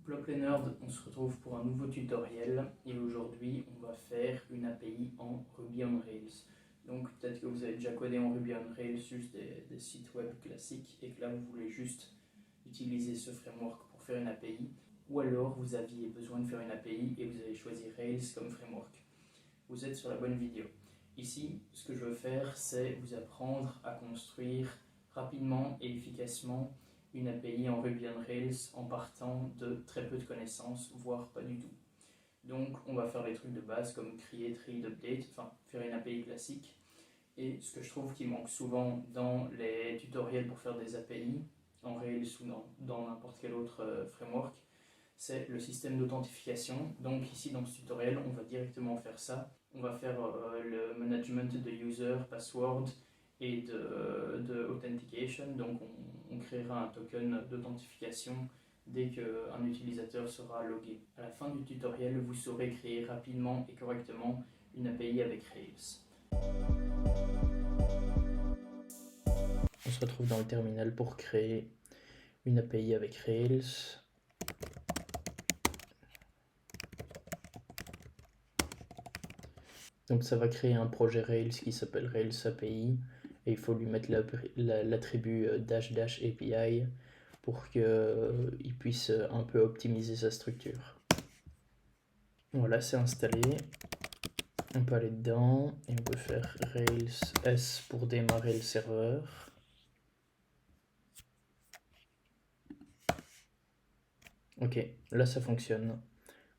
Plop les nerds, on se retrouve pour un nouveau tutoriel et aujourd'hui on va faire une API en Ruby on Rails. Donc peut-être que vous avez déjà codé en Ruby on Rails juste des sites web classiques et que là vous voulez juste utiliser ce framework pour faire une API, ou alors vous aviez besoin de faire une API et vous avez choisi Rails comme framework. Vous êtes sur la bonne vidéo. Ici, ce que je veux faire, c'est vous apprendre à construire rapidement et efficacement une API en Ruby on Rails en partant de très peu de connaissances, voire pas du tout. Donc on va faire les trucs de base comme create, read, update, enfin faire une API classique. Et ce que je trouve qui manque souvent dans les tutoriels pour faire des API en Rails ou dans n'importe quel autre framework, c'est le système d'authentification. Donc ici dans ce tutoriel, on va directement faire ça. On va faire le management de user, password et de authentication. Donc on créera un token d'authentification dès qu'un utilisateur sera logué. À la fin du tutoriel, vous saurez créer rapidement et correctement une API avec Rails. On se retrouve dans le terminal pour créer une API avec Rails. Donc ça va créer un projet Rails qui s'appelle Rails API et il faut lui mettre l'attribut dash API pour qu'il puisse un peu optimiser sa structure. Voilà, c'est installé. On peut aller dedans et on peut faire Rails S pour démarrer le serveur. Ok, là ça fonctionne.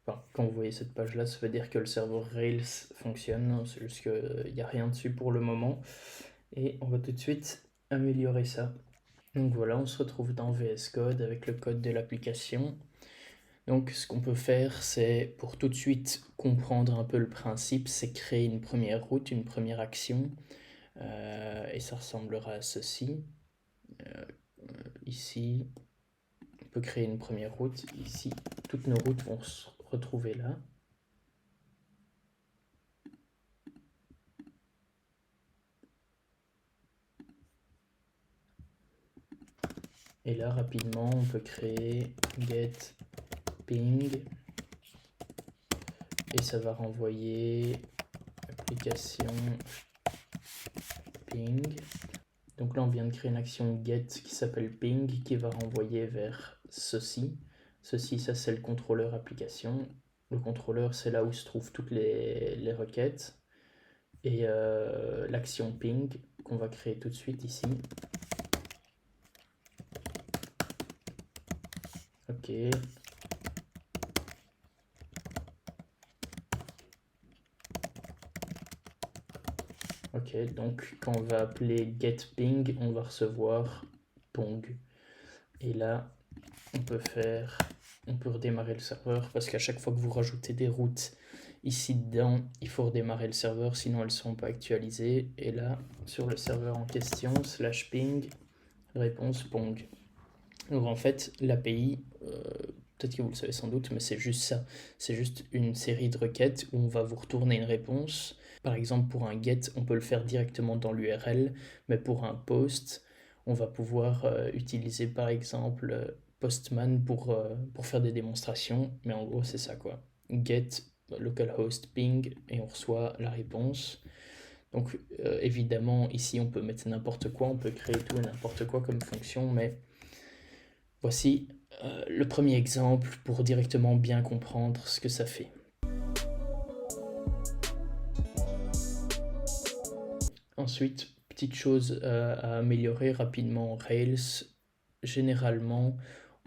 Enfin, quand vous voyez cette page là, ça veut dire que le serveur Rails fonctionne, c'est juste qu'il n'y a rien dessus pour le moment. Et on va tout de suite améliorer ça. Donc voilà, on se retrouve dans VS Code avec le code de l'application. Donc ce qu'on peut faire, c'est pour tout de suite comprendre un peu le principe, c'est créer une première route, une première action. Et ça ressemblera à ceci. Ici, on peut créer une première route. Ici, toutes nos routes vont se retrouver là. Et là, rapidement, on peut créer get ping. Et ça va renvoyer application ping. Donc là, on vient de créer une action get qui s'appelle ping, qui va renvoyer vers ceci. Ceci, ça c'est le contrôleur application. Le contrôleur, c'est là où se trouvent toutes les requêtes. Et l'action ping, qu'on va créer tout de suite ici. Ok. Ok, donc quand on va appeler getPing, on va recevoir pong. Et là, on peut redémarrer le serveur parce qu'à chaque fois que vous rajoutez des routes ici dedans, il faut redémarrer le serveur, sinon elles ne seront pas actualisées. Et là, sur le serveur en question, /ping, réponse pong. Donc en fait, l'API, peut-être que vous le savez sans doute, mais c'est juste ça. C'est juste une série de requêtes où on va vous retourner une réponse. Par exemple, pour un get, on peut le faire directement dans l'URL, mais pour un post, on va pouvoir utiliser par exemple Postman pour faire des démonstrations. Mais en gros, c'est ça quoi. Get localhost ping et on reçoit la réponse. Donc évidemment, ici, on peut mettre n'importe quoi, on peut créer tout et n'importe quoi comme fonction, mais voici le premier exemple pour directement bien comprendre ce que ça fait. Ensuite, petite chose à améliorer rapidement en Rails, généralement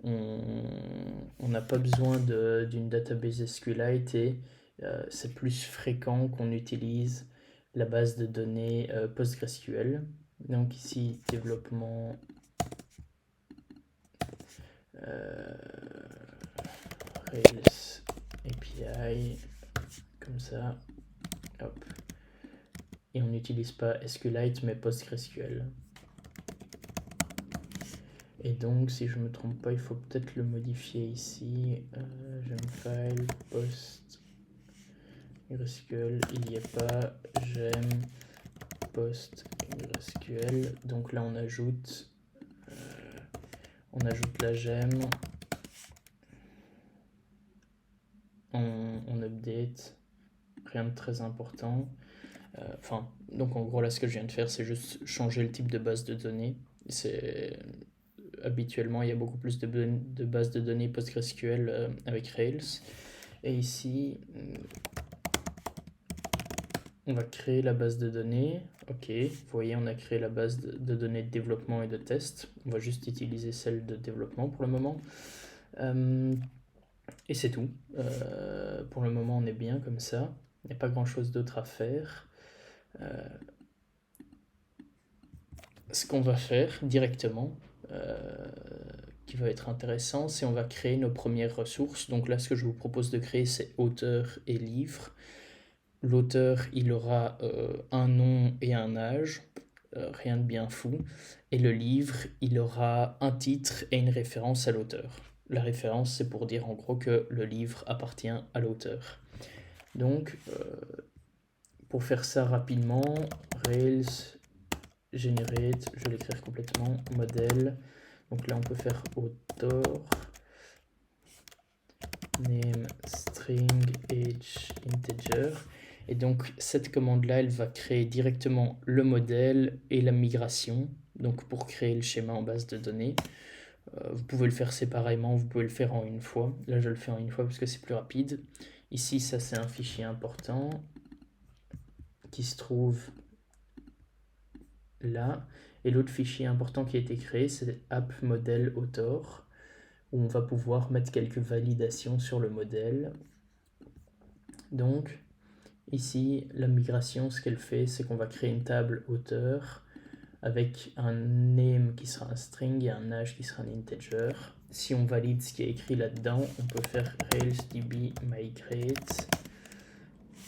on n'a pas besoin d'une database SQLite et c'est plus fréquent qu'on utilise la base de données PostgreSQL. Donc ici, développement Rails API, comme ça, hop. Et on n'utilise pas SQLite mais PostgreSQL. Et donc, si je ne me trompe pas, il faut peut-être le modifier ici. Gemfile, PostgreSQL, il n'y a pas gem PostgreSQL. Donc là, on ajoute la gem. on update, rien de très important. Donc en gros là ce que je viens de faire c'est juste changer le type de base de données. Habituellement il y a beaucoup plus de bases de données PostgreSQL avec Rails. Et ici on va créer la base de données. Ok, vous voyez on a créé la base de données de développement et de test. On va juste utiliser celle de développement pour le moment. Et c'est tout. Pour le moment on est bien comme ça. Il n'y a pas grand chose d'autre à faire. Ce qu'on va faire directement, qui va être intéressant, c'est on va créer nos premières ressources. Donc là, ce que je vous propose de créer, c'est auteur et livre. L'auteur, il aura un nom et un âge, rien de bien fou. Et le livre, il aura un titre et une référence à l'auteur. La référence, c'est pour dire en gros que le livre appartient à l'auteur. Donc, pour faire ça rapidement, Rails generate, je vais l'écrire complètement, modèle. Donc là, on peut faire author, name, string, age, integer. Et donc, cette commande-là, elle va créer directement le modèle et la migration. Donc, pour créer le schéma en base de données. Vous pouvez le faire séparément, vous pouvez le faire en une fois. Là, je le fais en une fois parce que c'est plus rapide. Ici, ça, c'est un fichier important qui se trouve là. Et l'autre fichier important qui a été créé, c'est app model author, où on va pouvoir mettre quelques validations sur le modèle. Donc, ici, la migration, ce qu'elle fait, c'est qu'on va créer une table auteur avec un name qui sera un string et un âge qui sera un integer. Si on valide ce qui est écrit là-dedans, on peut faire railsdb migrate.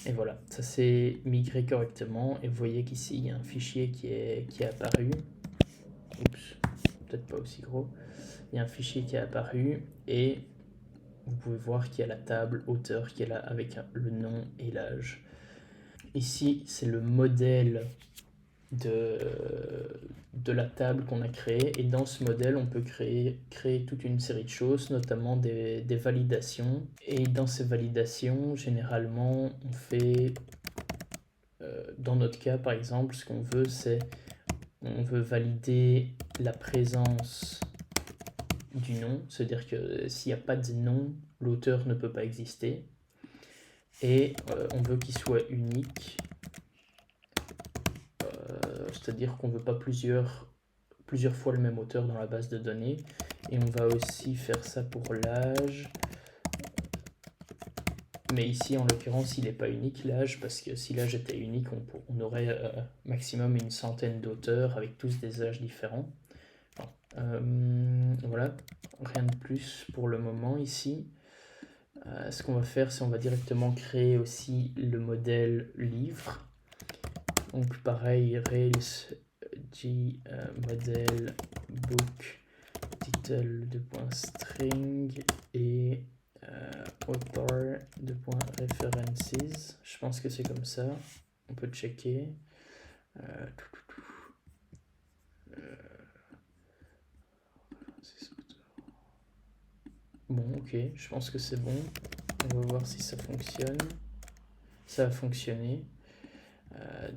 Et voilà, ça s'est migré correctement. Et vous voyez qu'ici, il y a un fichier qui est apparu. Oups, peut-être pas aussi gros. Il y a un fichier qui est apparu et vous pouvez voir qu'il y a la table auteur qui est là avec le nom et l'âge. Ici, c'est le modèle de la table qu'on a créée. Et dans ce modèle, on peut créer toute une série de choses, notamment des validations. Et dans ces validations, généralement, on fait... dans notre cas, par exemple, ce qu'on veut, c'est... On veut valider la présence du nom, c'est-à-dire que s'il n'y a pas de nom, l'auteur ne peut pas exister. Et on veut qu'il soit unique, c'est-à-dire qu'on ne veut pas plusieurs fois le même auteur dans la base de données. Et on va aussi faire ça pour l'âge. Mais ici, en l'occurrence, il n'est pas unique l'âge, parce que si l'âge était unique, on aurait maximum une centaine d'auteurs avec tous des âges différents. Voilà, rien de plus pour le moment ici. Ce qu'on va faire, c'est on va directement créer aussi le modèle livre. Donc pareil, Rails G modèle book title .string et author .references. Je pense que c'est comme ça. On peut checker. Bon, ok, je pense que c'est bon. On va voir si ça fonctionne. Ça a fonctionné.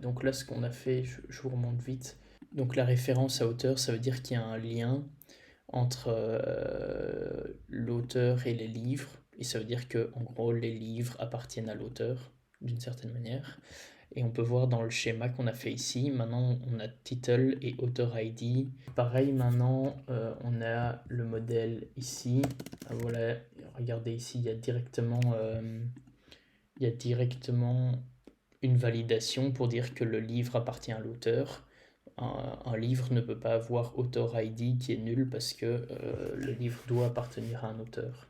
Donc là, ce qu'on a fait, je vous remonte vite. Donc la référence à auteur, ça veut dire qu'il y a un lien entre l'auteur et les livres. Et ça veut dire que, en gros, les livres appartiennent à l'auteur, d'une certaine manière. Et on peut voir dans le schéma qu'on a fait ici, maintenant on a title et author ID. Pareil, maintenant on a le modèle ici. Voilà, regardez ici, il y a directement une validation pour dire que le livre appartient à l'auteur. Un livre ne peut pas avoir author ID qui est nul parce que le livre doit appartenir à un auteur.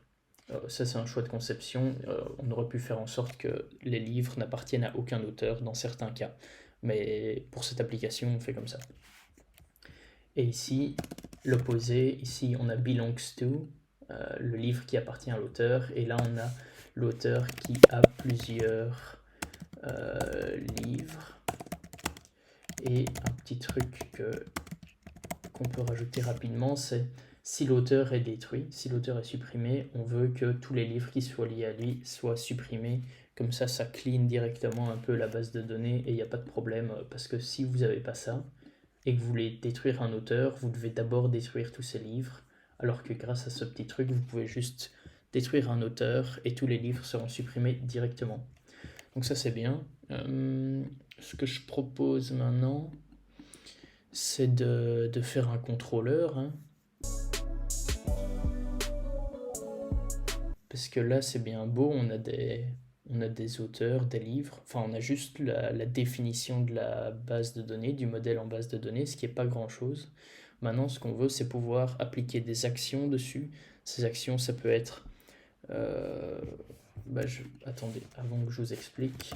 Ça, c'est un choix de conception. On aurait pu faire en sorte que les livres n'appartiennent à aucun auteur dans certains cas. Mais pour cette application, on fait comme ça. Et ici, l'opposé, ici, on a belongs to, le livre qui appartient à l'auteur. Et là, on a l'auteur qui a plusieurs livres. Et un petit truc qu'on peut rajouter rapidement, c'est si l'auteur est détruit, si l'auteur est supprimé, on veut que tous les livres qui soient liés à lui soient supprimés. Comme ça clean directement un peu la base de données et il n'y a pas de problème. Parce que si vous n'avez pas ça et que vous voulez détruire un auteur, vous devez d'abord détruire tous ses livres. Alors que grâce à ce petit truc, vous pouvez juste détruire un auteur et tous les livres seront supprimés directement. Donc ça c'est bien. Ce que je propose maintenant, c'est de faire un contrôleur. Parce que là c'est bien beau, on a des auteurs, des livres, enfin on a juste la définition de la base de données, du modèle en base de données, ce qui n'est pas grand-chose. Maintenant ce qu'on veut c'est pouvoir appliquer des actions dessus. Ces actions ça peut être... Attendez, avant que je vous explique.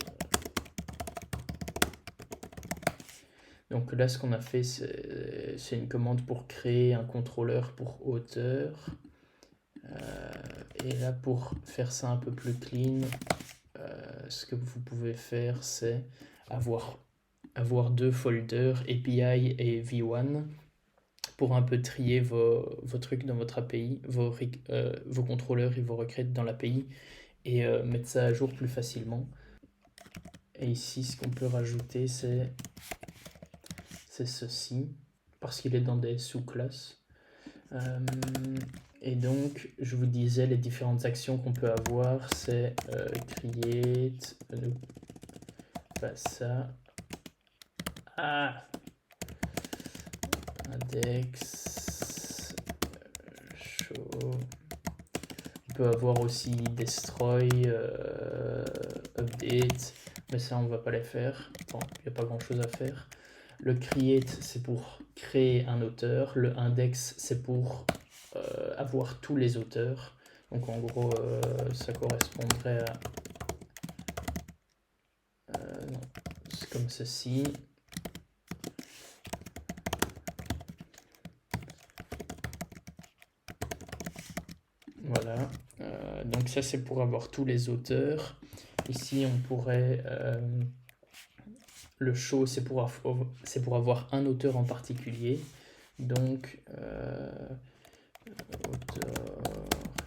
Donc là, ce qu'on a fait, c'est une commande pour créer un contrôleur pour auteur. Et là, pour faire ça un peu plus clean, ce que vous pouvez faire, c'est avoir deux folders, API et V1, pour un peu trier vos trucs dans votre API, vos contrôleurs et vos requêtes dans l'API, et mettre ça à jour plus facilement. Et ici, ce qu'on peut rajouter, c'est ceci, parce qu'il est dans des sous-classes. Et donc, je vous disais, les différentes actions qu'on peut avoir, c'est create, pas ça, index, show, on peut avoir aussi destroy, update, mais ça on va pas les faire, bon, il n'y a pas grand chose à faire. Le create c'est pour créer un auteur, le index c'est pour avoir tous les auteurs, donc en gros ça correspondrait à c'est comme ceci. Voilà, donc ça c'est pour avoir tous les auteurs. Ici on pourrait le show c'est pour avoir un auteur en particulier, donc auteur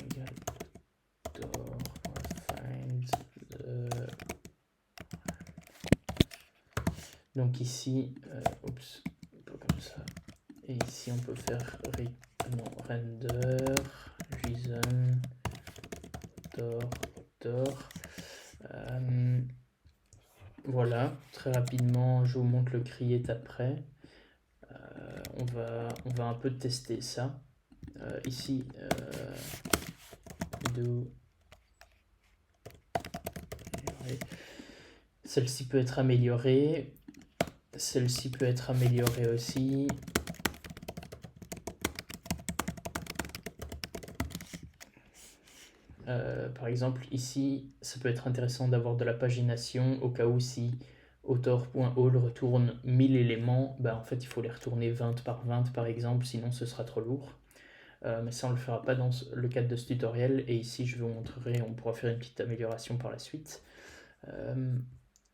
égale auteur find donc ici pas comme ça, et ici on peut faire render JSON auteur. Voilà, très rapidement je vous montre le create après. On va un peu tester ça. Ici celle-ci peut être améliorée, celle-ci peut être améliorée aussi. Par exemple ici ça peut être intéressant d'avoir de la pagination au cas où si author.all retourne 1000 éléments, en fait il faut les retourner 20 par 20 par exemple, sinon ce sera trop lourd. Mais ça on le fera pas dans le cadre de ce tutoriel, et ici je vous montrerai, on pourra faire une petite amélioration par la suite.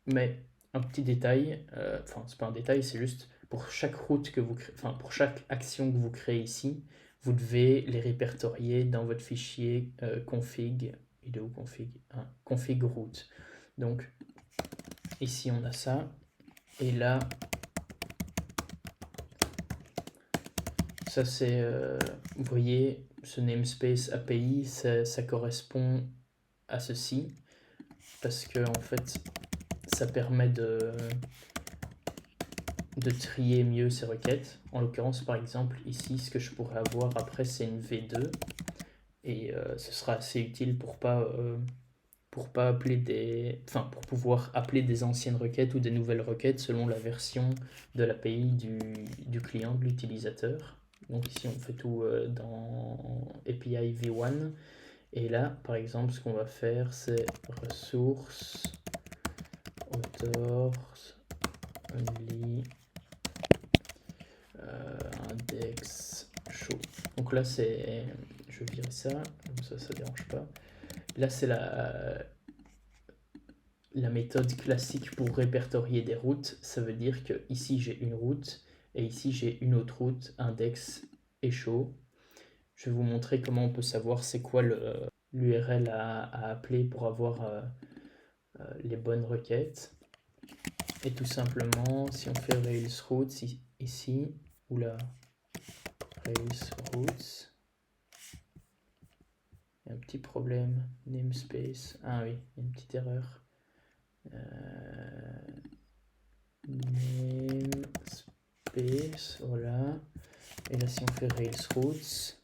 Mais un petit détail, enfin c'est pas un détail, c'est juste pour chaque route que vous créez, enfin pour chaque action que vous créez ici, vous devez les répertorier dans votre fichier config, il est où config, config route. Donc ici on a ça, et là ça c'est, vous voyez, ce namespace API, ça correspond à ceci, parce que en fait ça permet de trier mieux ces requêtes. En l'occurrence, par exemple, ici, ce que je pourrais avoir après, c'est une V2, et ce sera assez utile pour pouvoir appeler des anciennes requêtes ou des nouvelles requêtes selon la version de l'API du client, de l'utilisateur. Donc ici, on fait tout dans API V1. Et là, par exemple, ce qu'on va faire, c'est ressources, authors, only, index, show. Donc là, c'est... Je vais virer ça, comme ça dérange pas. Là, c'est la méthode classique pour répertorier des routes. Ça veut dire que ici j'ai une route, et ici j'ai une autre route, index et show. je vais vous montrer comment on peut savoir c'est quoi l'URL à appeler pour avoir les bonnes requêtes. Et tout simplement, si on fait Rails Roots ici, oula, Rails Roots, il y a un petit problème, namespace, ah oui, il y a une petite erreur. Namespace, voilà. Et là, si on fait Rails Roots,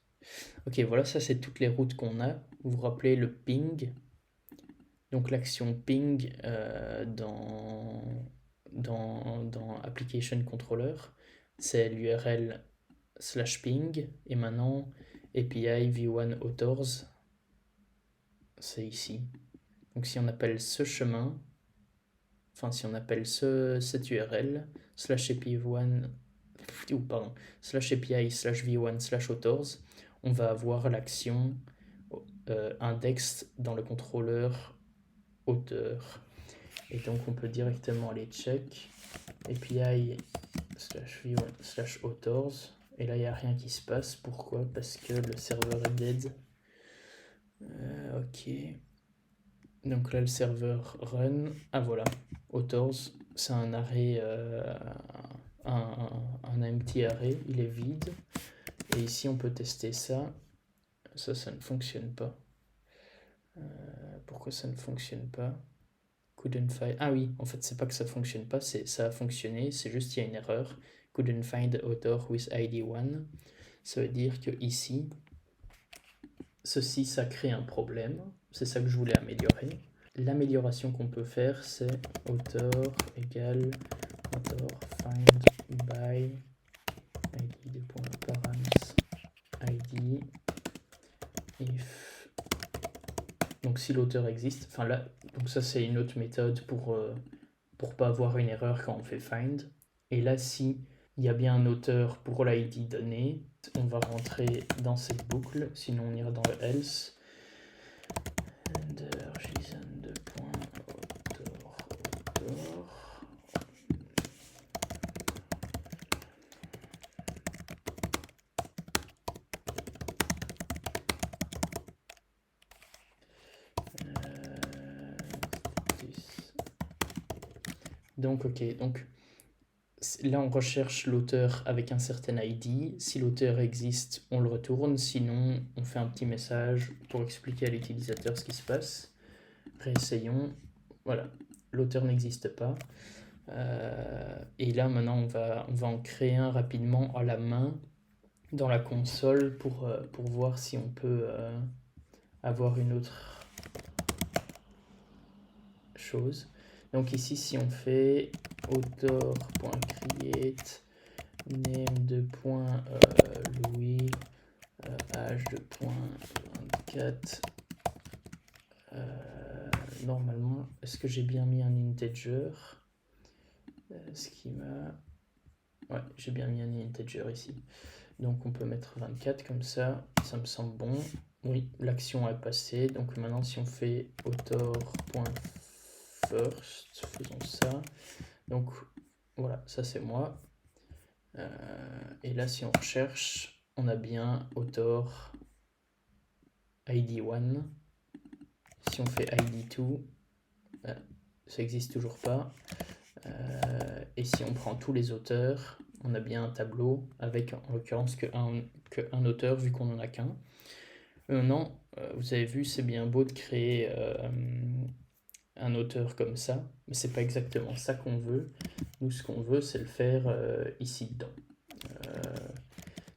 ok, voilà, ça c'est toutes les routes qu'on a. Vous vous rappelez le ping. Donc l'action ping dans Application Controller, c'est l'URL /ping. Et maintenant, API v1 authors, c'est ici. Donc si on appelle ce chemin, enfin si on appelle cette URL, /API1, ou pardon, /API /v1 /authors, on va avoir l'action index dans le contrôleur auteur. Et donc on peut directement aller check API /v1 /authors. Et là il n'y a rien qui se passe. Pourquoi? Parce que le serveur est dead. Ok. Donc là le serveur run. Ah voilà. Authors, c'est un array, un empty array. Il est vide. Et ici on peut tester ça. Ça ne fonctionne pas. Pourquoi ça ne fonctionne pas? Couldn't find. Ah oui, en fait, c'est pas que ça fonctionne pas, ça a fonctionné, c'est juste qu'il y a une erreur. Couldn't find author with ID1. Ça veut dire que ici, ceci, ça crée un problème. C'est ça que je voulais améliorer. L'amélioration qu'on peut faire, c'est author égale author find by id.params id if. Donc si l'auteur existe, enfin là, donc ça c'est une autre méthode pour pas avoir une erreur quand on fait find. Et là, si il y a bien un auteur pour l'ID donné, on va rentrer dans cette boucle, sinon on ira dans le else. Donc, ok, donc là on recherche l'auteur avec un certain ID. Si l'auteur existe, on le retourne. Sinon, on fait un petit message pour expliquer à l'utilisateur ce qui se passe. Réessayons. Voilà, l'auteur n'existe pas. Et là maintenant on va en créer un rapidement à la main dans la console pour voir si on peut avoir une autre chose. Donc ici, si on fait author.create name de Louis âge de 24 normalement, est-ce que j'ai bien mis un integer? Ouais, j'ai bien mis un integer ici. Donc on peut mettre 24 comme ça me semble bon. Oui, l'action est passée. Donc maintenant, si on fait author.first, faisons ça. Donc voilà, ça c'est moi. Et là, si on recherche, on a bien author ID1. Si on fait ID2, ça n'existe toujours pas. Et si on prend tous les auteurs, on a bien un tableau avec en l'occurrence qu'un auteur vu qu'on n'en a qu'un. Non, vous avez vu, c'est bien beau de créer un auteur comme ça, mais c'est pas exactement ça qu'on veut. Nous, ce qu'on veut, c'est le faire ici dedans.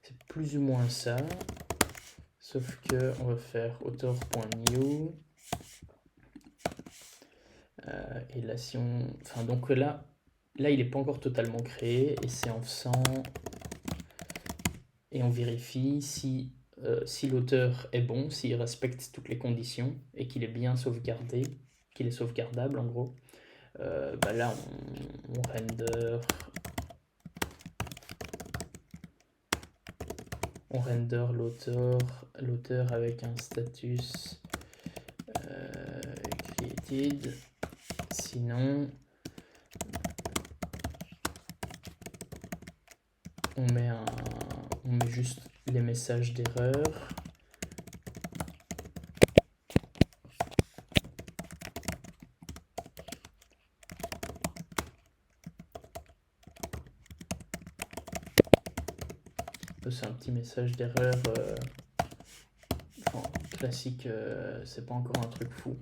C'est plus ou moins ça, sauf que on va faire author.new. Et là, si on... Enfin, donc là, il n'est pas encore totalement créé, et c'est en faisant... Et on vérifie si l'auteur est bon, s'il respecte toutes les conditions, et qu'il est bien sauvegardé, qu'il est sauvegardable en gros. Là, on render l'auteur avec un status created. Sinon, on met juste les messages d'erreur. C'est un petit message d'erreur classique, c'est pas encore un truc fou.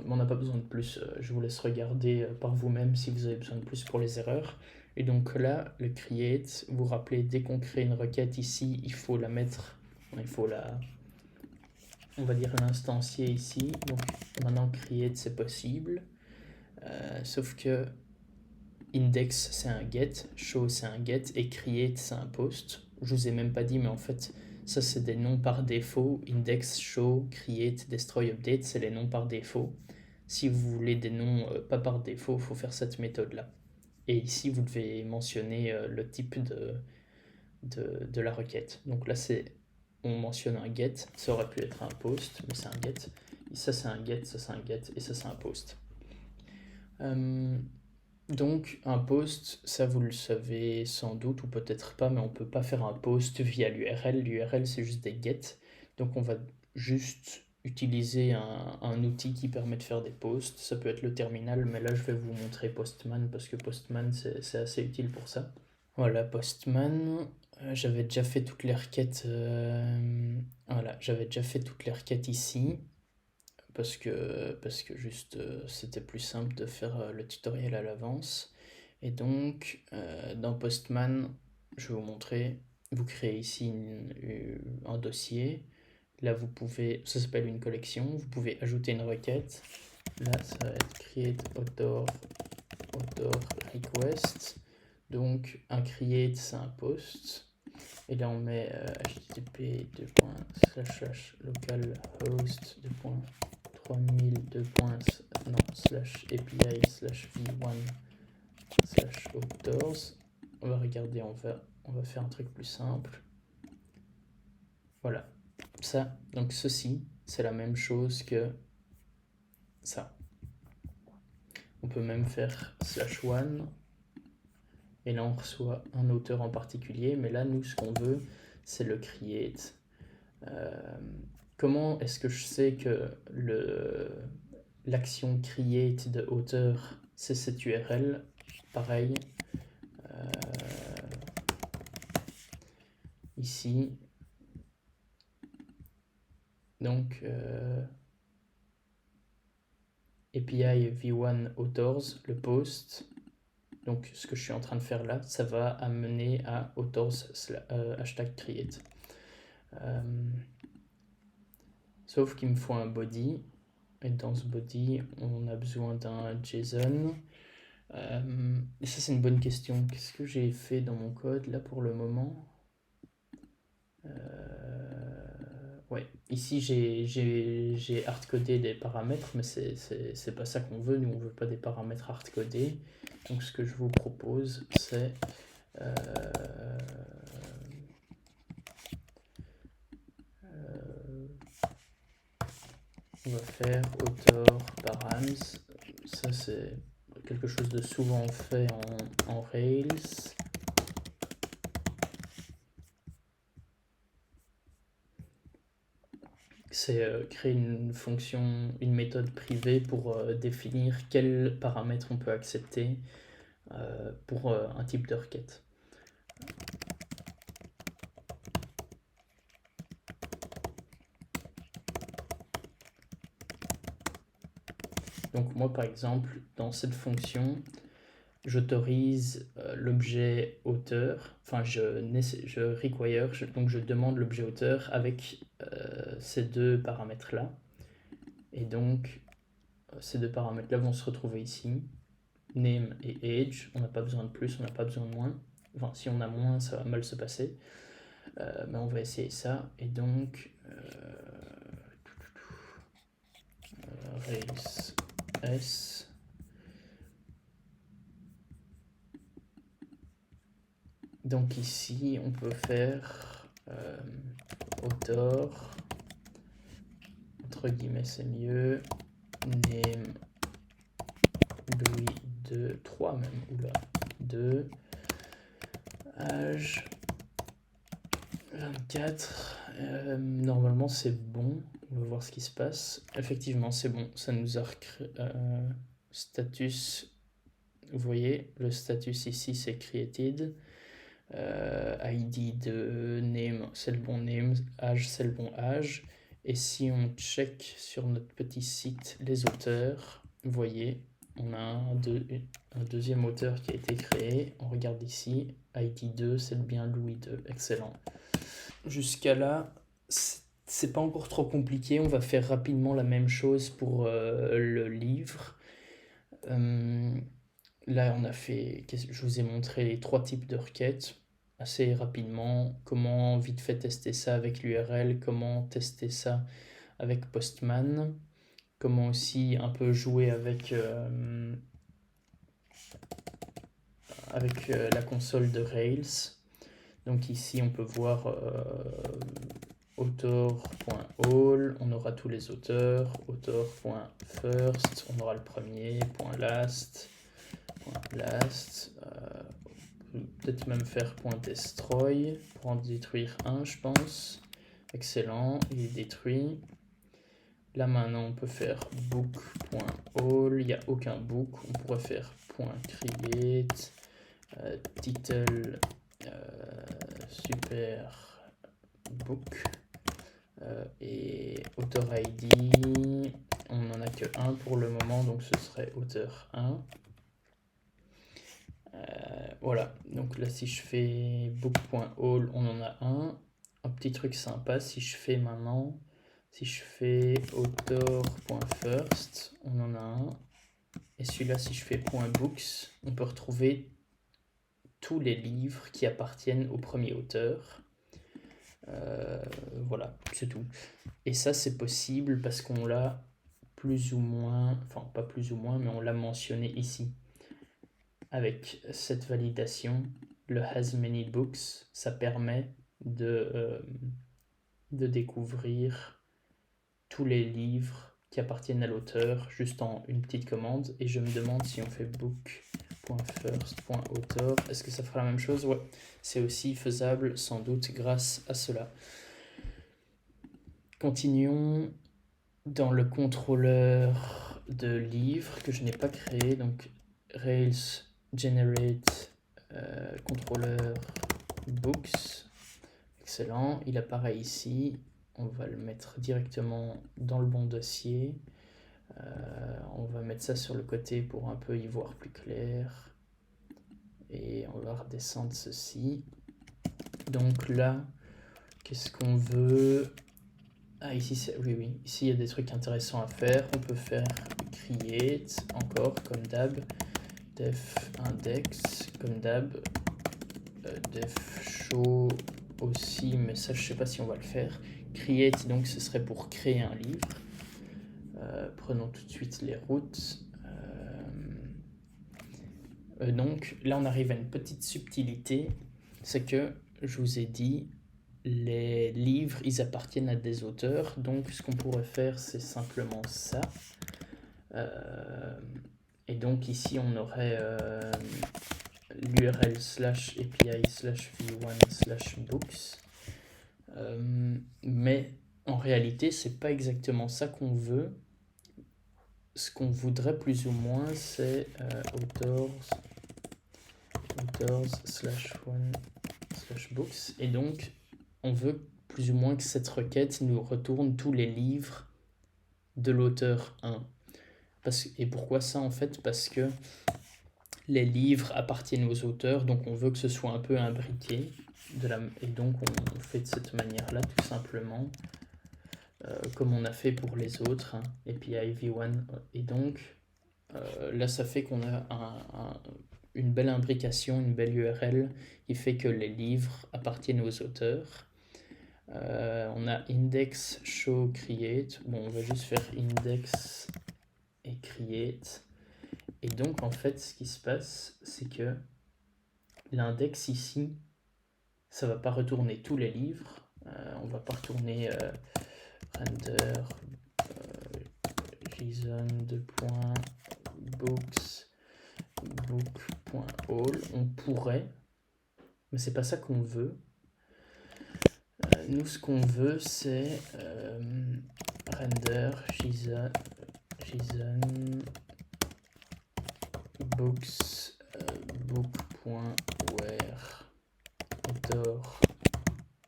On n'a pas besoin de plus, je vous laisse regarder par vous-même si vous avez besoin de plus pour les erreurs. Et donc là, le create, vous vous rappelez, dès qu'on crée une requête ici, il faut la mettre, on va dire l'instancier ici. Donc maintenant create c'est possible, sauf que index c'est un get, show c'est un get et create c'est un post. Je vous ai même pas dit, mais en fait ça c'est des noms par défaut. Index, show, create, destroy, update, c'est les noms par défaut. Si vous voulez des noms pas par défaut, il faut faire cette méthode là. Et ici vous devez mentionner le type de la requête. Donc là on mentionne un get, ça aurait pu être un post, mais c'est un get. Et ça c'est un get, ça c'est un get, et ça c'est un post. Donc un post, ça vous le savez sans doute ou peut-être pas, mais on peut pas faire un post via l'URL. L'URL c'est juste des get. Donc on va juste utiliser un outil qui permet de faire des posts. Ça peut être le terminal, mais là je vais vous montrer Postman parce que Postman c'est assez utile pour ça. Voilà, Postman. J'avais déjà fait toutes les requêtes. Voilà, j'avais déjà fait toutes les requêtes ici. Parce que juste c'était plus simple de faire le tutoriel à l'avance. Et donc dans Postman, je vais vous montrer, vous créez ici un dossier. Là vous pouvez, ça s'appelle une collection, vous pouvez ajouter une requête. Là ça va être create author request. Donc un create c'est un post. Et là on met http localhost 3000/API/v1/authors. On va regarder, on va faire un truc plus simple. Voilà, ça, donc ceci, c'est la même chose que ça. On peut même faire /1, et là on reçoit un auteur en particulier, mais là nous ce qu'on veut, c'est le create. Comment est-ce que je sais que l'action create de auteur c'est cette URL? Pareil, ici, donc API v1 authors, le post. Donc ce que je suis en train de faire là, ça va amener à authors hashtag create. Sauf qu'il me faut un body, et dans ce body on a besoin d'un JSON. Et ça c'est une bonne question. Qu'est-ce que j'ai fait dans mon code là pour le moment? Ouais, ici j'ai hardcodé des paramètres, mais c'est pas ça qu'on veut. Nous on veut pas des paramètres hardcodés. Donc ce que je vous propose c'est on va faire author params. Ça c'est quelque chose de souvent fait en Rails. C'est créer une fonction, une méthode privée pour définir quels paramètres on peut accepter pour un type de requête. Donc moi par exemple, dans cette fonction, j'autorise l'objet auteur, enfin je require, donc je demande l'objet auteur avec ces deux paramètres là. Et donc ces deux paramètres là vont se retrouver ici, name et age. On n'a pas besoin de plus, on n'a pas besoin de moins. Enfin si on a moins ça va mal se passer, mais on va essayer ça. Et donc Rails S. Donc ici on peut faire author, entre guillemets c'est mieux, name Louis 2, 3 même, oula, 2, âge, 24. Normalement, c'est bon. On va voir ce qui se passe. Effectivement, c'est bon. Ça nous a recréé status. Vous voyez, le status ici, c'est created. ID de name, c'est le bon name. Âge, c'est le bon âge. Et si on check sur notre petit site les auteurs, vous voyez, on a un deuxième auteur qui a été créé. On regarde ici, ID 2, c'est bien Louis 2. Excellent. Jusqu'à là, c'est pas encore trop compliqué. On va faire rapidement la même chose pour le livre. Là, on a fait, je vous ai montré les 3 types de requêtes assez rapidement. Comment vite fait tester ça avec l'URL, comment tester ça avec Postman, comment aussi un peu jouer avec la console de Rails. Donc ici, on peut voir author.all, on aura tous les auteurs, author.first, on aura le premier, .last, peut-être même faire .destroy pour en détruire un, je pense. Excellent, il est détruit. Là maintenant, on peut faire book.all, il n'y a aucun book, on pourrait faire .create, title super book et author ID, on n'en a que un pour le moment, donc ce serait auteur 1. Voilà, donc là si je fais book.all, on en a un. Un petit truc sympa, si je fais maintenant, si je fais author.first, on en a un. Et celui-là, si je fais .books, on peut retrouver tous les livres qui appartiennent au premier auteur. Voilà, c'est tout. Et ça, c'est possible parce qu'on l'a plus ou moins, enfin pas plus ou moins, mais on l'a mentionné ici. Avec cette validation, le has many books, ça permet de découvrir tous les livres qui appartiennent à l'auteur juste en une petite commande. Et je me demande si on fait book.first.author, est-ce que ça fera la même chose? Ouais, c'est aussi faisable sans doute grâce à cela. Continuons dans le contrôleur de livres que je n'ai pas créé, donc Rails generate contrôleur books. Excellent, il apparaît ici. On va le mettre directement dans le bon dossier. On va mettre ça sur le côté pour un peu y voir plus clair. Et on va redescendre ceci. Donc là, qu'est-ce qu'on veut? Ah, ici, oui, ici il y a des trucs intéressants à faire. On peut faire create, encore, comme d'hab. Def index, comme d'hab. Def show aussi, mais ça, je sais pas si on va le faire. Create, donc, ce serait pour créer un livre. Prenons tout de suite les routes. Donc, là, on arrive à une petite subtilité. C'est que, je vous ai dit, les livres, ils appartiennent à des auteurs. Donc, ce qu'on pourrait faire, c'est simplement ça. Et donc, ici, on aurait l'URL /API/v1/books. Mais en réalité, c'est pas exactement ça qu'on veut. Ce qu'on voudrait plus ou moins, c'est authors/1/books. Et donc, on veut plus ou moins que cette requête nous retourne tous les livres de l'auteur 1. Et pourquoi ça en fait? Parce que les livres appartiennent aux auteurs, donc on veut que ce soit un peu imbriqué. Et donc on fait de cette manière-là, tout simplement, comme on a fait pour les autres, API v1. Et donc là, ça fait qu'on a une belle imbrication, une belle URL qui fait que les livres appartiennent aux auteurs. On a index show create. Bon, on va juste faire index et create. Et donc, en fait, ce qui se passe, c'est que l'index ici, ça va pas retourner tous les livres. On va pas retourner render JSON books book.all. On pourrait, mais c'est pas ça qu'on veut. Nous, ce qu'on veut, c'est render JSON books book.where author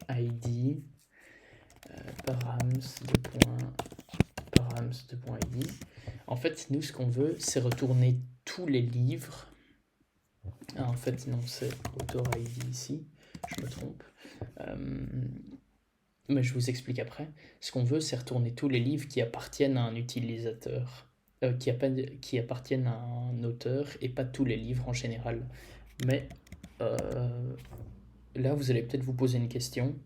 id params2.id. En fait, nous, ce qu'on veut, c'est retourner tous les livres. Ah, en fait, non, c'est author id ici. Je me trompe. Mais je vous explique après. Ce qu'on veut, c'est retourner tous les livres qui appartiennent à un utilisateur, qui appartiennent à un auteur, et pas tous les livres en général. Mais là, vous allez peut-être vous poser une question,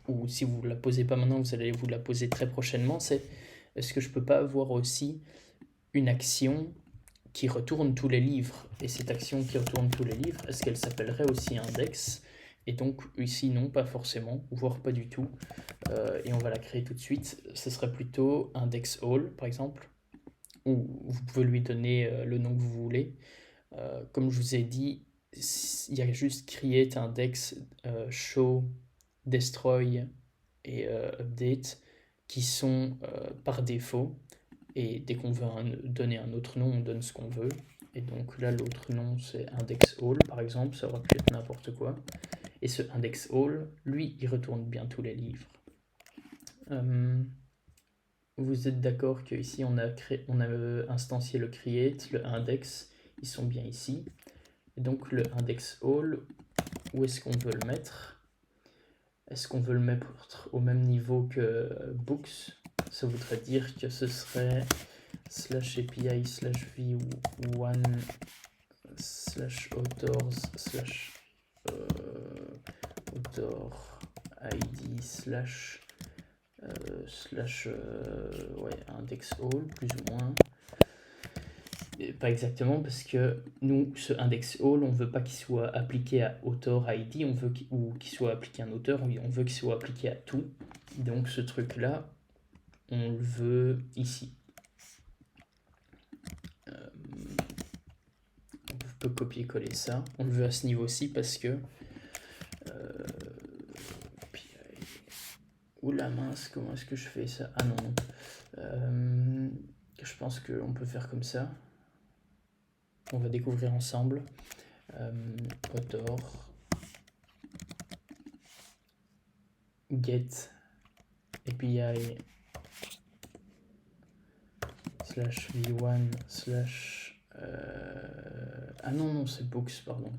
ou si vous ne la posez pas maintenant, vous allez vous la poser très prochainement, c'est est-ce que je peux pas avoir aussi une action qui retourne tous les livres? Et cette action qui retourne tous les livres, est-ce qu'elle s'appellerait aussi index? Et donc ici non, pas forcément, voire pas du tout. Et on va la créer tout de suite. Ce serait plutôt index all par exemple, ou vous pouvez lui donner le nom que vous voulez. Comme je vous ai dit, il y a juste create, index, show, destroy et update qui sont par défaut. Et dès qu'on veut donner un autre nom, on donne ce qu'on veut. Et donc là, l'autre nom, c'est index all, par exemple. Ça aurait pu être n'importe quoi. Et ce index all, lui, il retourne bien tous les livres. Vous êtes d'accord qu'ici, on a instancié le create, le index. Ils sont bien ici. Et donc, le index all, où est-ce qu'on veut le mettre? Est-ce qu'on veut le mettre au même niveau que books? Ça voudrait dire que ce serait /API /v1 /authors /author id index all, plus ou moins. Et pas exactement, parce que nous, ce index all, on veut pas qu'il soit appliqué à author id, on veut qu'il soit appliqué à un auteur, on veut qu'il soit appliqué à tout. Donc ce truc là, on le veut ici. On peut copier-coller ça. On le veut à ce niveau-ci parce que oula mince, comment est-ce que je fais ça? Ah non, non. Je pense qu'on peut faire comme ça. On va découvrir ensemble. Author get API /v1 ah non, non, c'est books, pardon.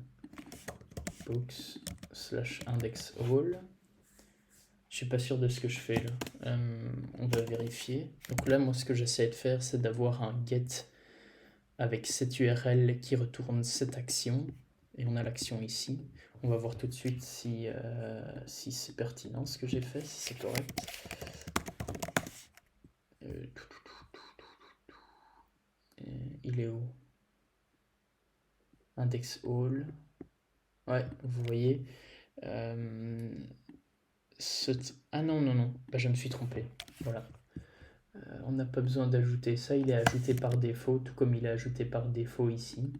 Books /index all. Je suis pas sûr de ce que je fais là. On va vérifier. Donc là, moi, ce que j'essaie de faire, c'est d'avoir un get avec cette URL qui retourne cette action. Et on a l'action ici. On va voir tout de suite si c'est pertinent ce que j'ai fait, si c'est correct. Il est où? Index all. Ouais, vous voyez. Ah non, non, non. Bah, je me suis trompé. Voilà. On n'a pas besoin d'ajouter ça. Il est ajouté par défaut, tout comme il est ajouté par défaut ici.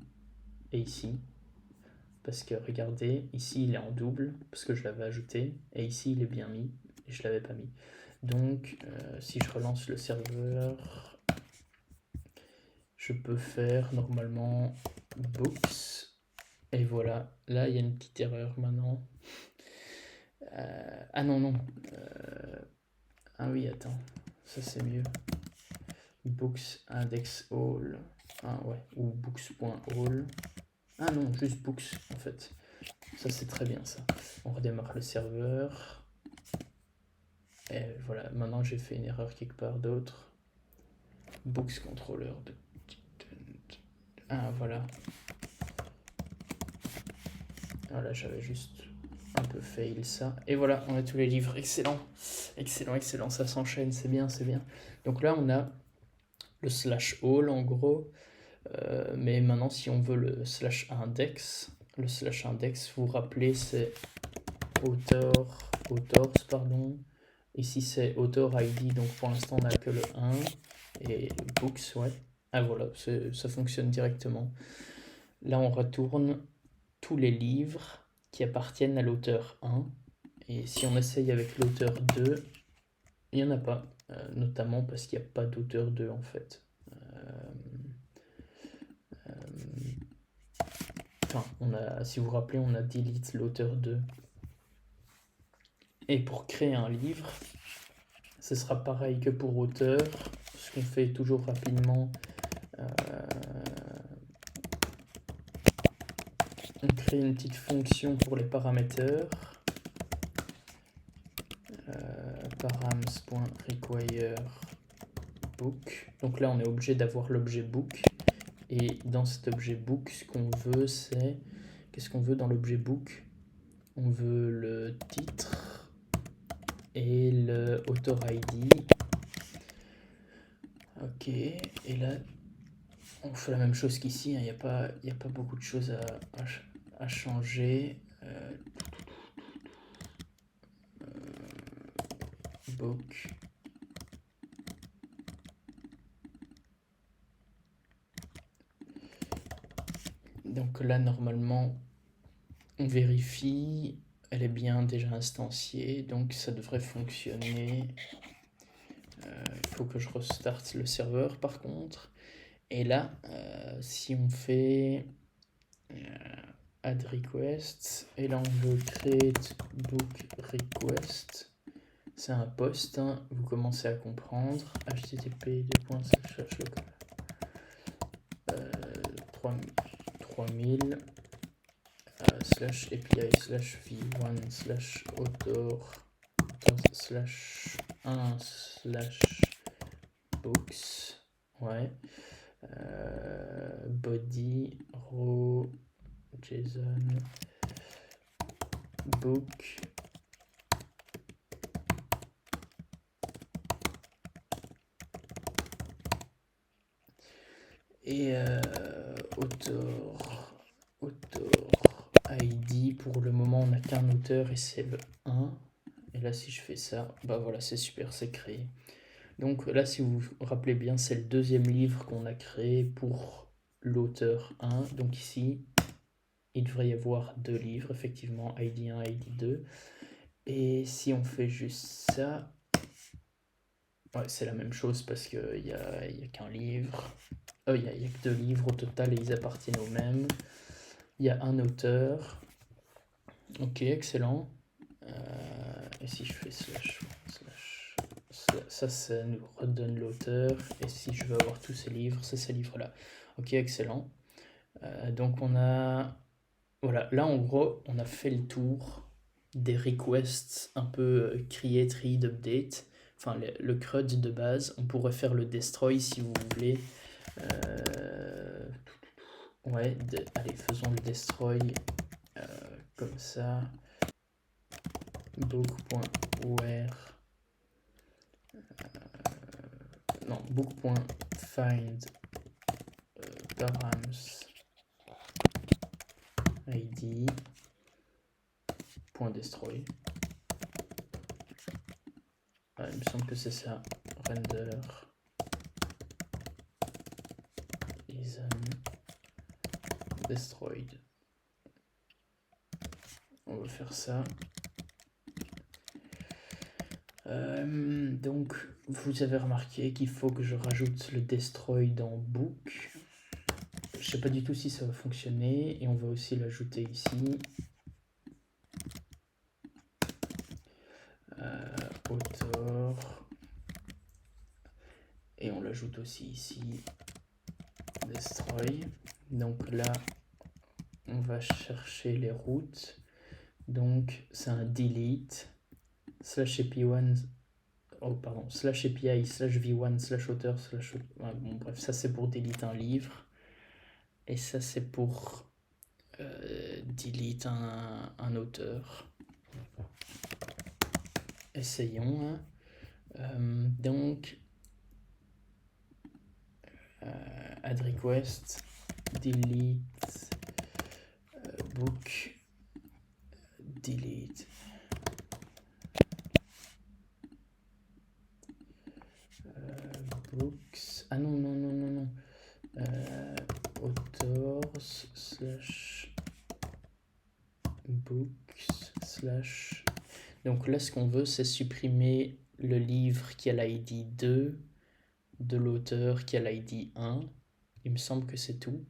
Et ici. Parce que regardez, ici il est en double, parce que je l'avais ajouté. Et ici il est bien mis, et je ne l'avais pas mis. Donc, si je relance le serveur, je peux faire normalement books. Et voilà, là il y a une petite erreur maintenant. Ah non, non. Ah oui, attends, ça c'est mieux. Books index all. Ah ouais, ou books.all. Ah non, juste books en fait. Ça c'est très bien ça. On redémarre le serveur. Et voilà, maintenant j'ai fait une erreur quelque part d'autre. Books controller de... Ah voilà. Voilà, j'avais juste un peu fail ça. Et voilà, on a tous les livres. Excellent. Excellent, excellent. Ça s'enchaîne, c'est bien, c'est bien. Donc là, on a le /all en gros. Mais maintenant, si on veut le /index, le /index, vous vous rappelez, c'est authors, pardon. Ici, c'est author ID, donc pour l'instant, on n'a que le 1. Et books, ouais. Ah voilà, ça fonctionne directement. Là, on retourne tous les livres qui appartiennent à l'auteur 1. Et si on essaye avec l'auteur 2, il n'y en a pas, notamment parce qu'il n'y a pas d'auteur 2 en fait. Enfin, si vous vous rappelez, on a delete l'auteur 2. Et pour créer un livre, ce sera pareil que pour auteur. Ce qu'on fait toujours rapidement, on crée une petite fonction pour les paraméteurs. Params.require book. Donc là, on est obligé d'avoir l'objet book. Et dans cet objet book, ce qu'on veut, c'est... Qu'est-ce qu'on veut dans l'objet book? On veut le titre et le author ID. Ok, et là, on fait la même chose qu'ici. Il n'y a pas beaucoup de choses à changer. Book. Donc là, normalement, on vérifie, elle est bien déjà instanciée, donc ça devrait fonctionner. Il faut que je restarte le serveur par contre. Et là, si on fait add request, et là on veut create book request, c'est un post, hein, vous commencez à comprendre. http 3000 slash API slash v1 slash author slash 1 slash books, ouais, body row json book et author ID. Pour le moment on n'a qu'un auteur et c'est le 1. Et là si je fais ça, bah voilà, c'est super, c'est créé. Donc là si vous vous rappelez bien, c'est le deuxième livre qu'on a créé pour l'auteur 1. Donc ici il devrait y avoir 2 livres, effectivement, ID 1, ID 2. Et si on fait juste ça, ouais, c'est la même chose parce qu'il n'y a qu'un livre. Il n'y a que 2 livres au total et ils appartiennent au même. Il y a un auteur. Ok, excellent. Et si je fais slash, ça nous redonne l'auteur. Et si je veux avoir tous ces livres, c'est ces livres-là. Ok, excellent. Donc on a... Voilà, là en gros, on a fait le tour des requests un peu create, read, update. Enfin, le CRUD de base. On pourrait faire le destroy si vous voulez. Ouais, allez, faisons le destroy comme ça. Book.where non, book.find params id .destroy. Il me semble que c'est ça. Render isn't destroyed. On va faire ça. Donc, vous avez remarqué qu'il faut que je rajoute le destroy dans book. Je sais pas du tout si ça va fonctionner et on va aussi l'ajouter ici. Author. Et on l'ajoute aussi ici. Destroy. Donc là, on va chercher les routes. Donc c'est un delete slash API1 slash API slash v1 slash author slash ouais, bon bref, ça c'est pour delete un livre et ça c'est pour delete un auteur. Essayons. Donc add request delete book delete books. Ah non. Authors slash books slash. Donc là, ce qu'on veut, c'est supprimer le livre qui a l'ID 2 de l'auteur qui a l'ID 1. Il me semble que c'est tout.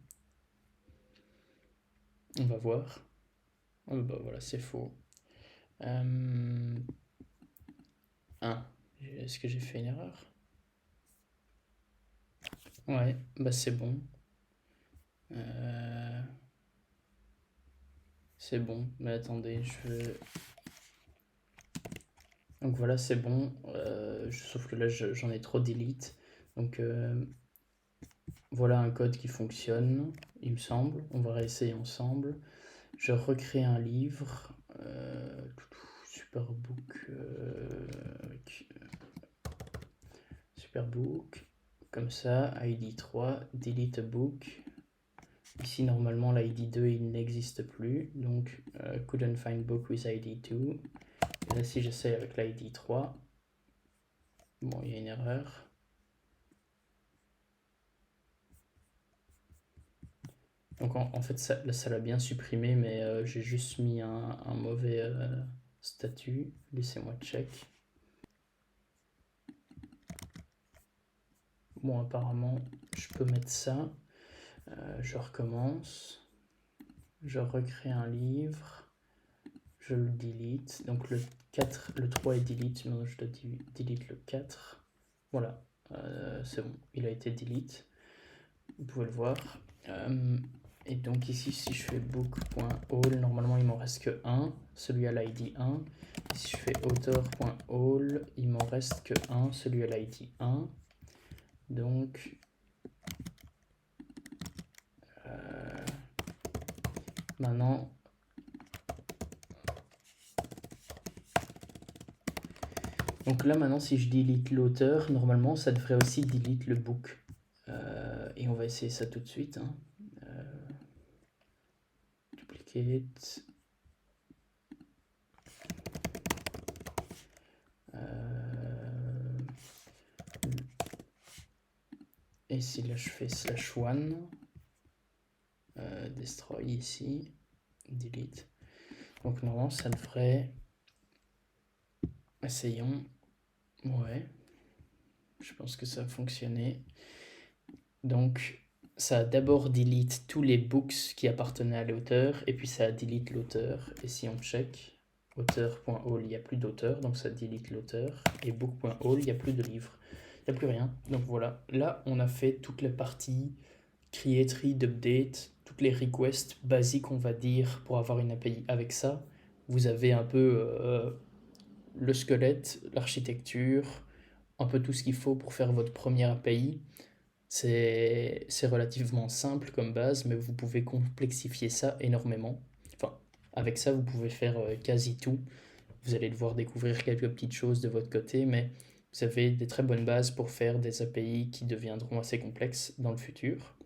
On va voir. Oh, bah voilà, c'est faux. 1. Est-ce que j'ai fait une erreur? Ouais, bah c'est bon. C'est bon, mais attendez, Donc voilà, c'est bon. Sauf que là, j'en ai trop delete. Donc voilà un code qui fonctionne, il me semble. On va réessayer ensemble. Je recrée un livre. Superbook. Superbook. Comme ça, ID 3, delete a book. Ici, normalement, l'ID 2, il n'existe plus. Donc, couldn't find book with ID 2. Et là, si j'essaie avec l'ID 3, bon, il y a une erreur. Donc, en fait, ça l'a bien supprimé, mais j'ai juste mis un mauvais statut. Laissez-moi check. Bon, apparemment, je peux mettre ça. Je recommence. Je recrée un livre. Je le delete. Donc le 4, le 3 est delete, mais je dois delete le 4. Voilà, c'est bon, il a été delete. Vous pouvez le voir. Et donc ici, si je fais book.all, normalement il m'en reste que 1, celui à l'ID 1. Et si je fais author.all, il m'en reste que 1, celui à l'ID 1. Donc maintenant, donc là maintenant si je delete l'auteur, normalement ça devrait aussi delete le book. Et on va essayer ça tout de suite. Hein. Duplicate. Et si là je fais /1, destroy ici, delete. Donc normalement ça devrait... Essayons. Ouais. Je pense que ça a fonctionné. Donc ça a d'abord delete tous les books qui appartenaient à l'auteur, et puis ça a delete l'auteur. Et si on check, author.all, il n'y a plus d'auteur, donc ça delete l'auteur. Et book.all, il n'y a plus de livre. Il n'y a plus rien. Donc voilà, là on a fait toute la partie create, read, update, toutes les requests basiques on va dire pour avoir une API. Avec ça, vous avez un peu le squelette, l'architecture, un peu tout ce qu'il faut pour faire votre première API. C'est relativement simple comme base, mais vous pouvez complexifier ça énormément. Enfin, avec ça, vous pouvez faire quasi tout. Vous allez devoir découvrir quelques petites choses de votre côté, mais vous avez des très bonnes bases pour faire des API qui deviendront assez complexes dans le futur.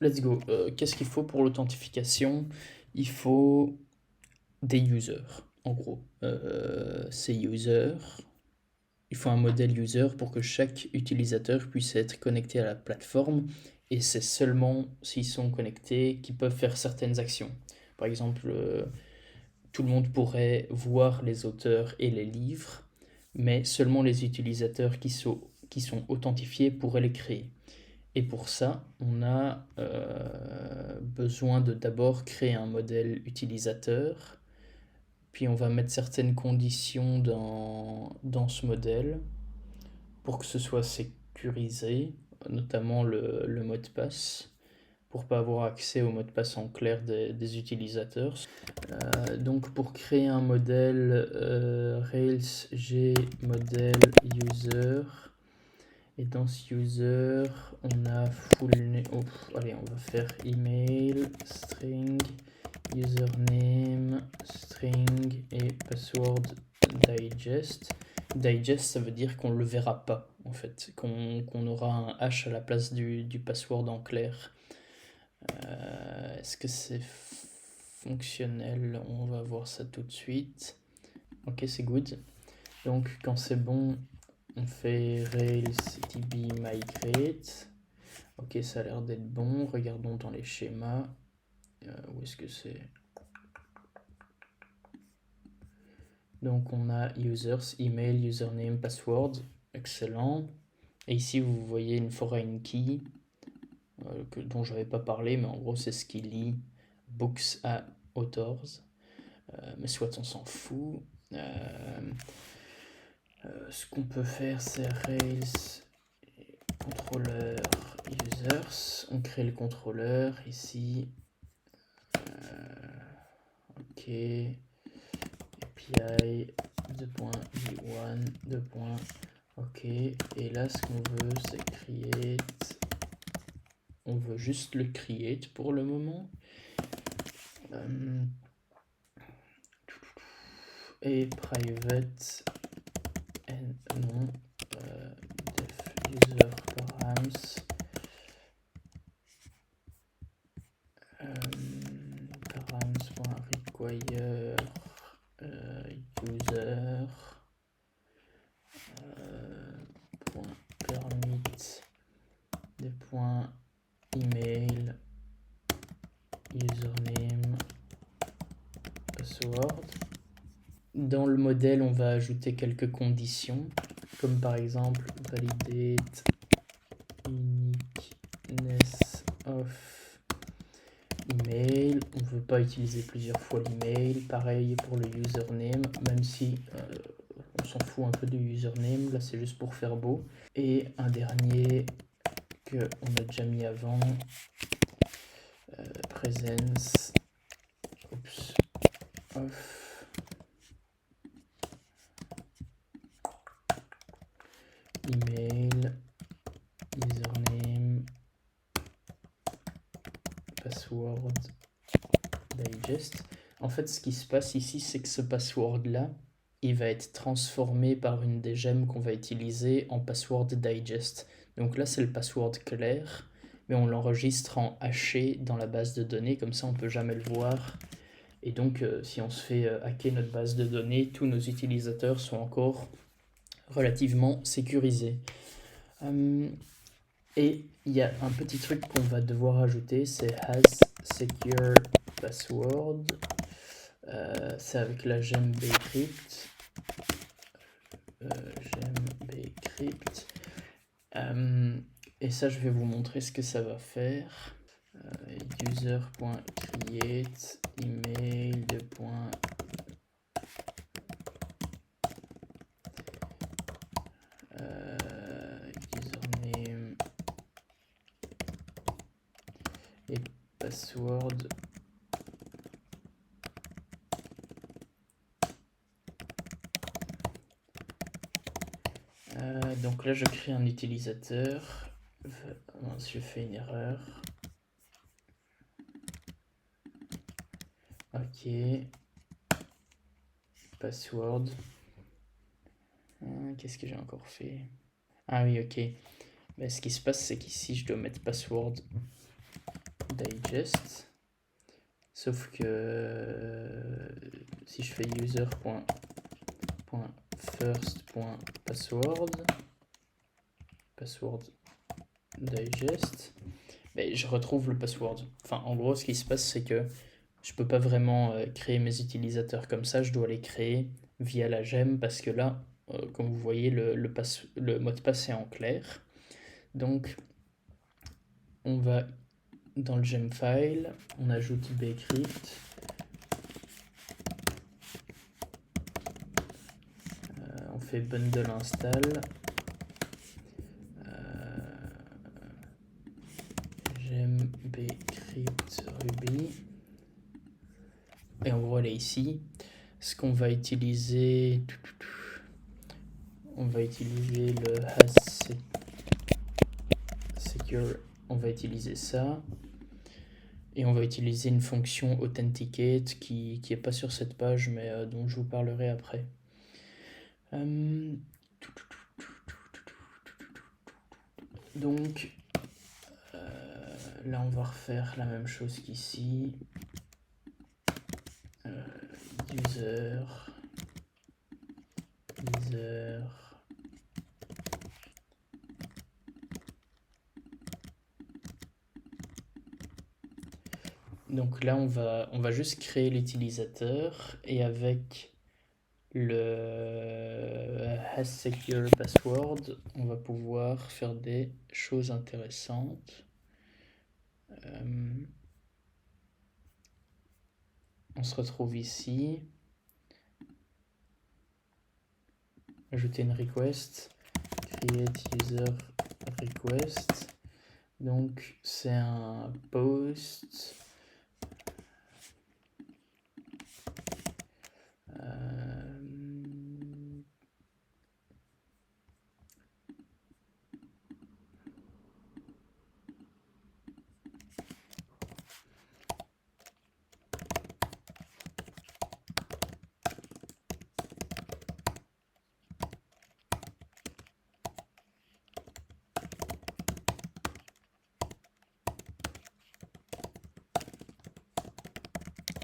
Let's go. Qu'est-ce qu'il faut pour l'authentification? Il faut des users, en gros. Ces users, il faut un modèle user pour que chaque utilisateur puisse être connecté à la plateforme, et c'est seulement s'ils sont connectés qu'ils peuvent faire certaines actions. Par exemple, tout le monde pourrait voir les auteurs et les livres, mais seulement les utilisateurs qui sont authentifiés pourraient les créer. Et pour ça, on a besoin de d'abord créer un modèle utilisateur, puis on va mettre certaines conditions dans ce modèle pour que ce soit sécurisé, notamment le mot de passe, pour pas avoir accès au mot de passe en clair des utilisateurs. Donc pour créer un modèle Rails G modèle user, et dans ce user on a full name. Allez, on va faire email string username string et password digest. Digest, ça veut dire qu'on le verra pas en fait, qu'on aura un H à la place du password en clair. Est-ce que c'est fonctionnel? On va voir ça tout de suite. Ok, c'est good. Donc quand c'est bon, on fait Rails db migrate. Ok, ça a l'air d'être bon. Regardons dans les schémas. Où est-ce que c'est? Donc on a users, email, username, password, excellent. Et ici vous voyez une foreign key dont je n'avais pas parlé, mais en gros c'est ce qui lie books à authors. Mais soit on s'en fout. Ce qu'on peut faire c'est Rails contrôleur users. On crée le contrôleur ici. Ok. API 2.v1 2. Ok. Et là ce qu'on veut c'est create. On veut juste le create pour le moment. Et private non def user params params.require user .permit des points email username password. Dans le modèle on va ajouter quelques conditions comme par exemple validate uniqueness of email. On ne veut pas utiliser plusieurs fois l'email. Pareil pour le username, même si on s'en fout un peu du username, là c'est juste pour faire beau. Et un dernier que on a déjà mis avant, presence of email username password digest. En fait ce qui se passe ici c'est que ce password là il va être transformé par une des gemmes qu'on va utiliser en password digest. Donc là c'est le password clair, mais on l'enregistre en haché dans la base de données, comme ça on peut jamais le voir. Et donc si on se fait hacker notre base de données, tous nos utilisateurs sont encore relativement sécurisés. Et il y a un petit truc qu'on va devoir ajouter, c'est has secure password. C'est avec la gemme bcrypt. Bcrypt. Et ça je vais vous montrer ce que ça va faire. User.create email username et password. Donc là je crée un utilisateur. Je fais une erreur. Ok. Password. Qu'est-ce que j'ai encore fait? Ah oui, ok. Mais ce qui se passe, c'est qu'ici, je dois mettre password digest. Sauf que si je fais user.first.password, password digest, ben, je retrouve le password. Enfin, en gros, ce qui se passe, c'est que je peux pas vraiment créer mes utilisateurs comme ça. Je dois les créer via la gemme parce que là, comme vous voyez, le mot de passe est en clair. Donc, on va dans le gem file, on ajoute bcrypt. On fait bundle install. Gem bcrypt ruby. Et en gros, elle est ici. Ce qu'on va utiliser, on va utiliser le has secure, on va utiliser ça. Et on va utiliser une fonction authenticate qui est pas sur cette page, mais dont je vous parlerai après. Donc, là on va refaire la même chose qu'ici. User. Donc là on va juste créer l'utilisateur et avec le has secure password, on va pouvoir faire des choses intéressantes. On se retrouve ici. Ajouter une request. Create user request. Donc c'est un post.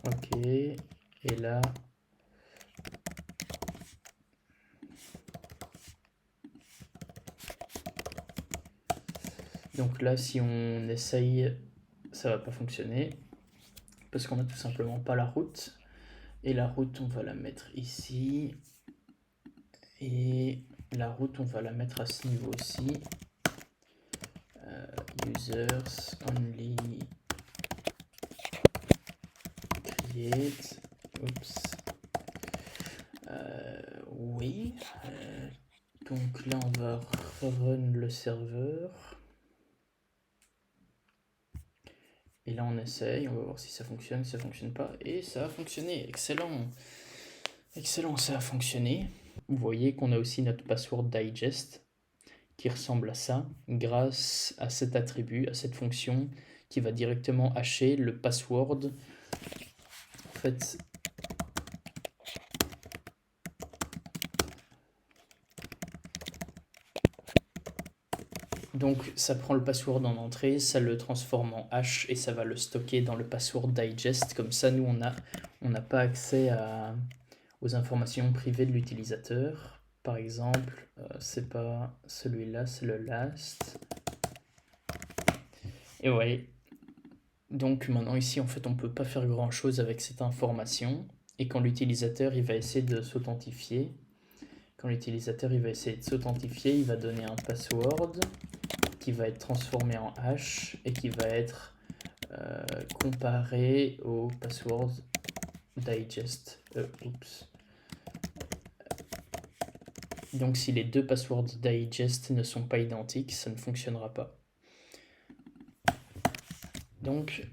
Ok, et là, donc là si on essaye, ça va pas fonctionner parce qu'on a tout simplement pas la route. Et la route, on va la mettre ici. Et la route, on va la mettre à ce niveau-ci. Users only create. Oups. Oui. Donc là, on va run le serveur. Et là, on essaye. On va voir si ça fonctionne, si ça fonctionne pas. Et ça a fonctionné. Excellent. Excellent, ça a fonctionné. Vous voyez qu'on a aussi notre password digest qui ressemble à ça, grâce à cet attribut, à cette fonction qui va directement hacher le password. En fait, donc ça prend le password en entrée, ça le transforme en hash et ça va le stocker dans le password digest. Comme ça, nous, on n'a pas accès aux informations privées de l'utilisateur. Par exemple, c'est pas celui-là, c'est le last. Et ouais, donc maintenant ici en fait on peut pas faire grand chose avec cette information. Et quand l'utilisateur il va essayer de s'authentifier, il va donner un password qui va être transformé en hash et qui va être comparé au password digest. Donc si les deux passwords digest ne sont pas identiques, ça ne fonctionnera pas. Donc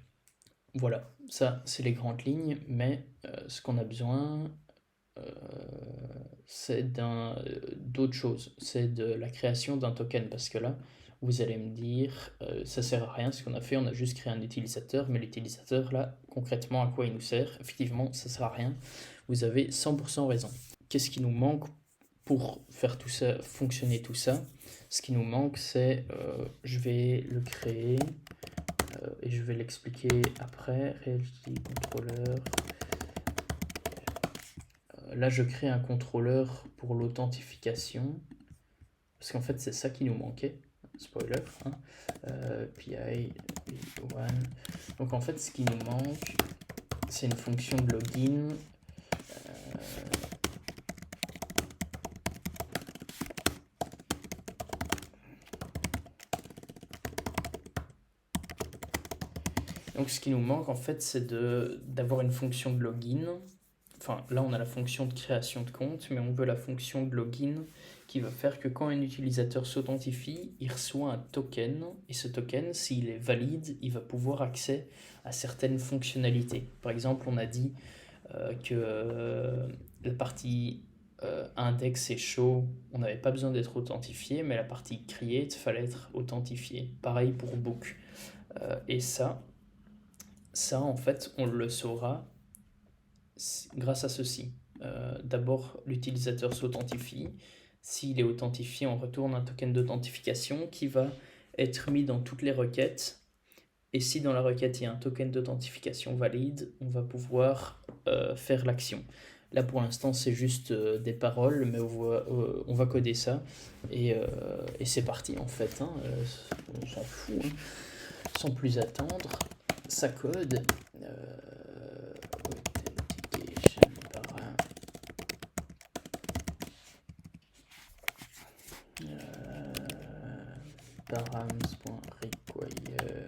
voilà, ça c'est les grandes lignes, mais ce qu'on a besoin, c'est d'autre chose, c'est de la création d'un token, parce que là, vous allez me dire, ça sert à rien ce qu'on a fait, on a juste créé un utilisateur, mais l'utilisateur là, concrètement, à quoi il nous sert? Effectivement, ça sert à rien. Vous avez 100% raison. Qu'est-ce qui nous manque pour faire tout ça, fonctionner tout ça? Ce qui nous manque, c'est, je vais le créer, et je vais l'expliquer après. Reality controller. Là, je crée un contrôleur pour l'authentification. Parce qu'en fait, c'est ça qui nous manquait. Spoiler. Hein. PI v1. Donc en fait, ce qui nous manque, c'est une fonction de login. Donc ce qui nous manque en fait, c'est d'avoir une fonction de login. Enfin, là on a la fonction de création de compte, mais on veut la fonction de login qui va faire que quand un utilisateur s'authentifie, il reçoit un token, et ce token, s'il est valide, il va pouvoir accéder à certaines fonctionnalités. Par exemple, on a dit que la partie index et show, on n'avait pas besoin d'être authentifié, mais la partie create, fallait être authentifié. Pareil pour book. Et ça, en fait, on le saura grâce à ceci. D'abord, l'utilisateur s'authentifie. S'il est authentifié, on retourne un token d'authentification qui va être mis dans toutes les requêtes. Et si dans la requête, il y a un token d'authentification valide, on va pouvoir faire l'action. Là, pour l'instant, c'est juste des paroles, mais on va coder ça. Et c'est parti, en fait. Hein. On s'en fout. Hein. Sans plus attendre, ça code. params.require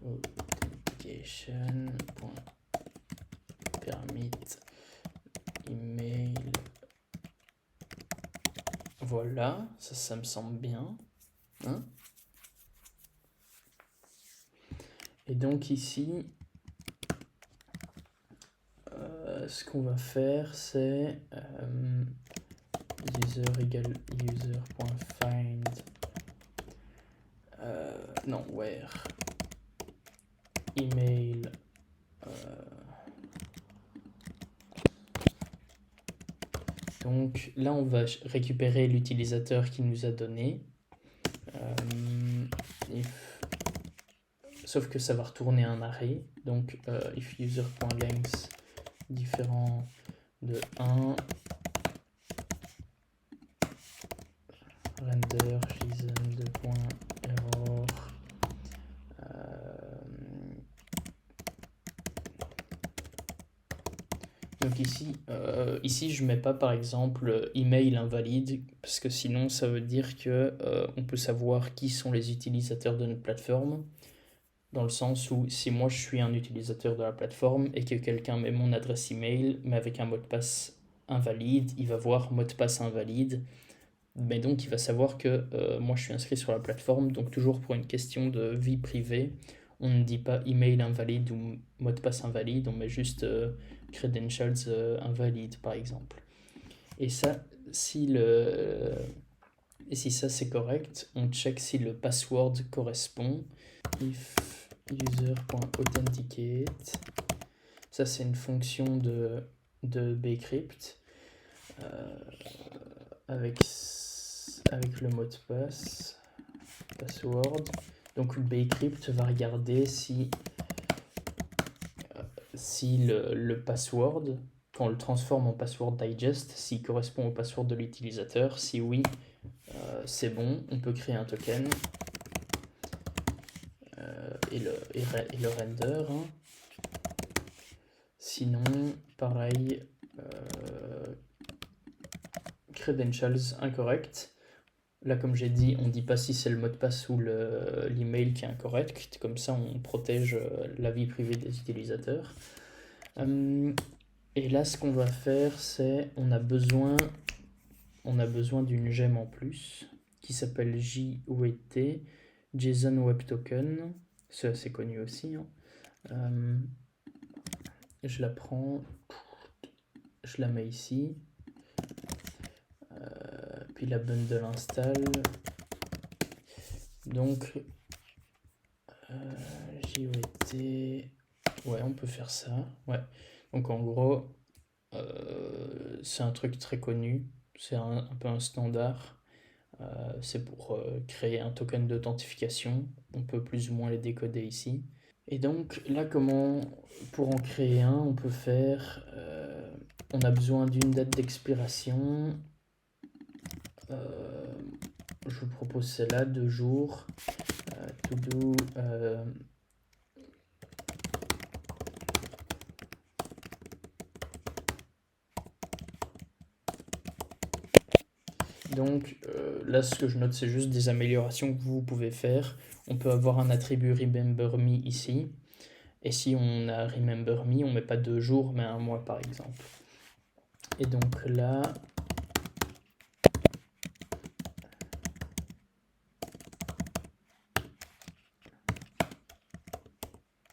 authentication.permit email. Voilà, ça me semble bien. Hein? Et donc ici, ce qu'on va faire, c'est user égale user.find non, where email donc là on va récupérer l'utilisateur qui nous a donné sauf que ça va retourner un array, donc if user.length différent de 1 render json2.error donc ici je mets pas par exemple email invalide parce que sinon ça veut dire que on peut savoir qui sont les utilisateurs de notre plateforme, dans le sens où si moi je suis un utilisateur de la plateforme et que quelqu'un met mon adresse email mais avec un mot de passe invalide, il va voir mot de passe invalide, mais donc il va savoir que moi je suis inscrit sur la plateforme, donc toujours pour une question de vie privée, on ne dit pas email invalide ou mot de passe invalide, on met juste credentials invalide par exemple. Et ça, si ça c'est correct, on check si le password correspond. If user.authenticate, ça c'est une fonction de bcrypt avec le mot de passe password. Donc le bcrypt va regarder si le password, quand on le transforme en password digest, s'il correspond au password de l'utilisateur. Si oui, c'est bon, on peut créer un token et le render. Sinon, pareil, credentials incorrect. Là, comme j'ai dit, on ne dit pas si c'est le mot de passe ou l'email qui est incorrect. Comme ça, on protège la vie privée des utilisateurs. Et là, ce qu'on va faire, c'est on a besoin d'une gemme en plus qui s'appelle JWT, JSON Web Token. C'est assez connu aussi. Je la prends, je la mets ici. Puis la bundle install. Donc JWT, ouais, on peut faire ça. Ouais. Donc en gros, c'est un truc très connu, c'est un peu un standard. C'est pour créer un token d'authentification. On peut plus ou moins les décoder ici. Et donc là, pour en créer un, on peut faire, on a besoin d'une date d'expiration. Je vous propose celle-là, 2 jours. To do donc là, ce que je note, c'est juste des améliorations que vous pouvez faire. On peut avoir un attribut remember me ici. Et si on a remember me, on met pas 2 jours, mais 1 mois par exemple. Et donc là,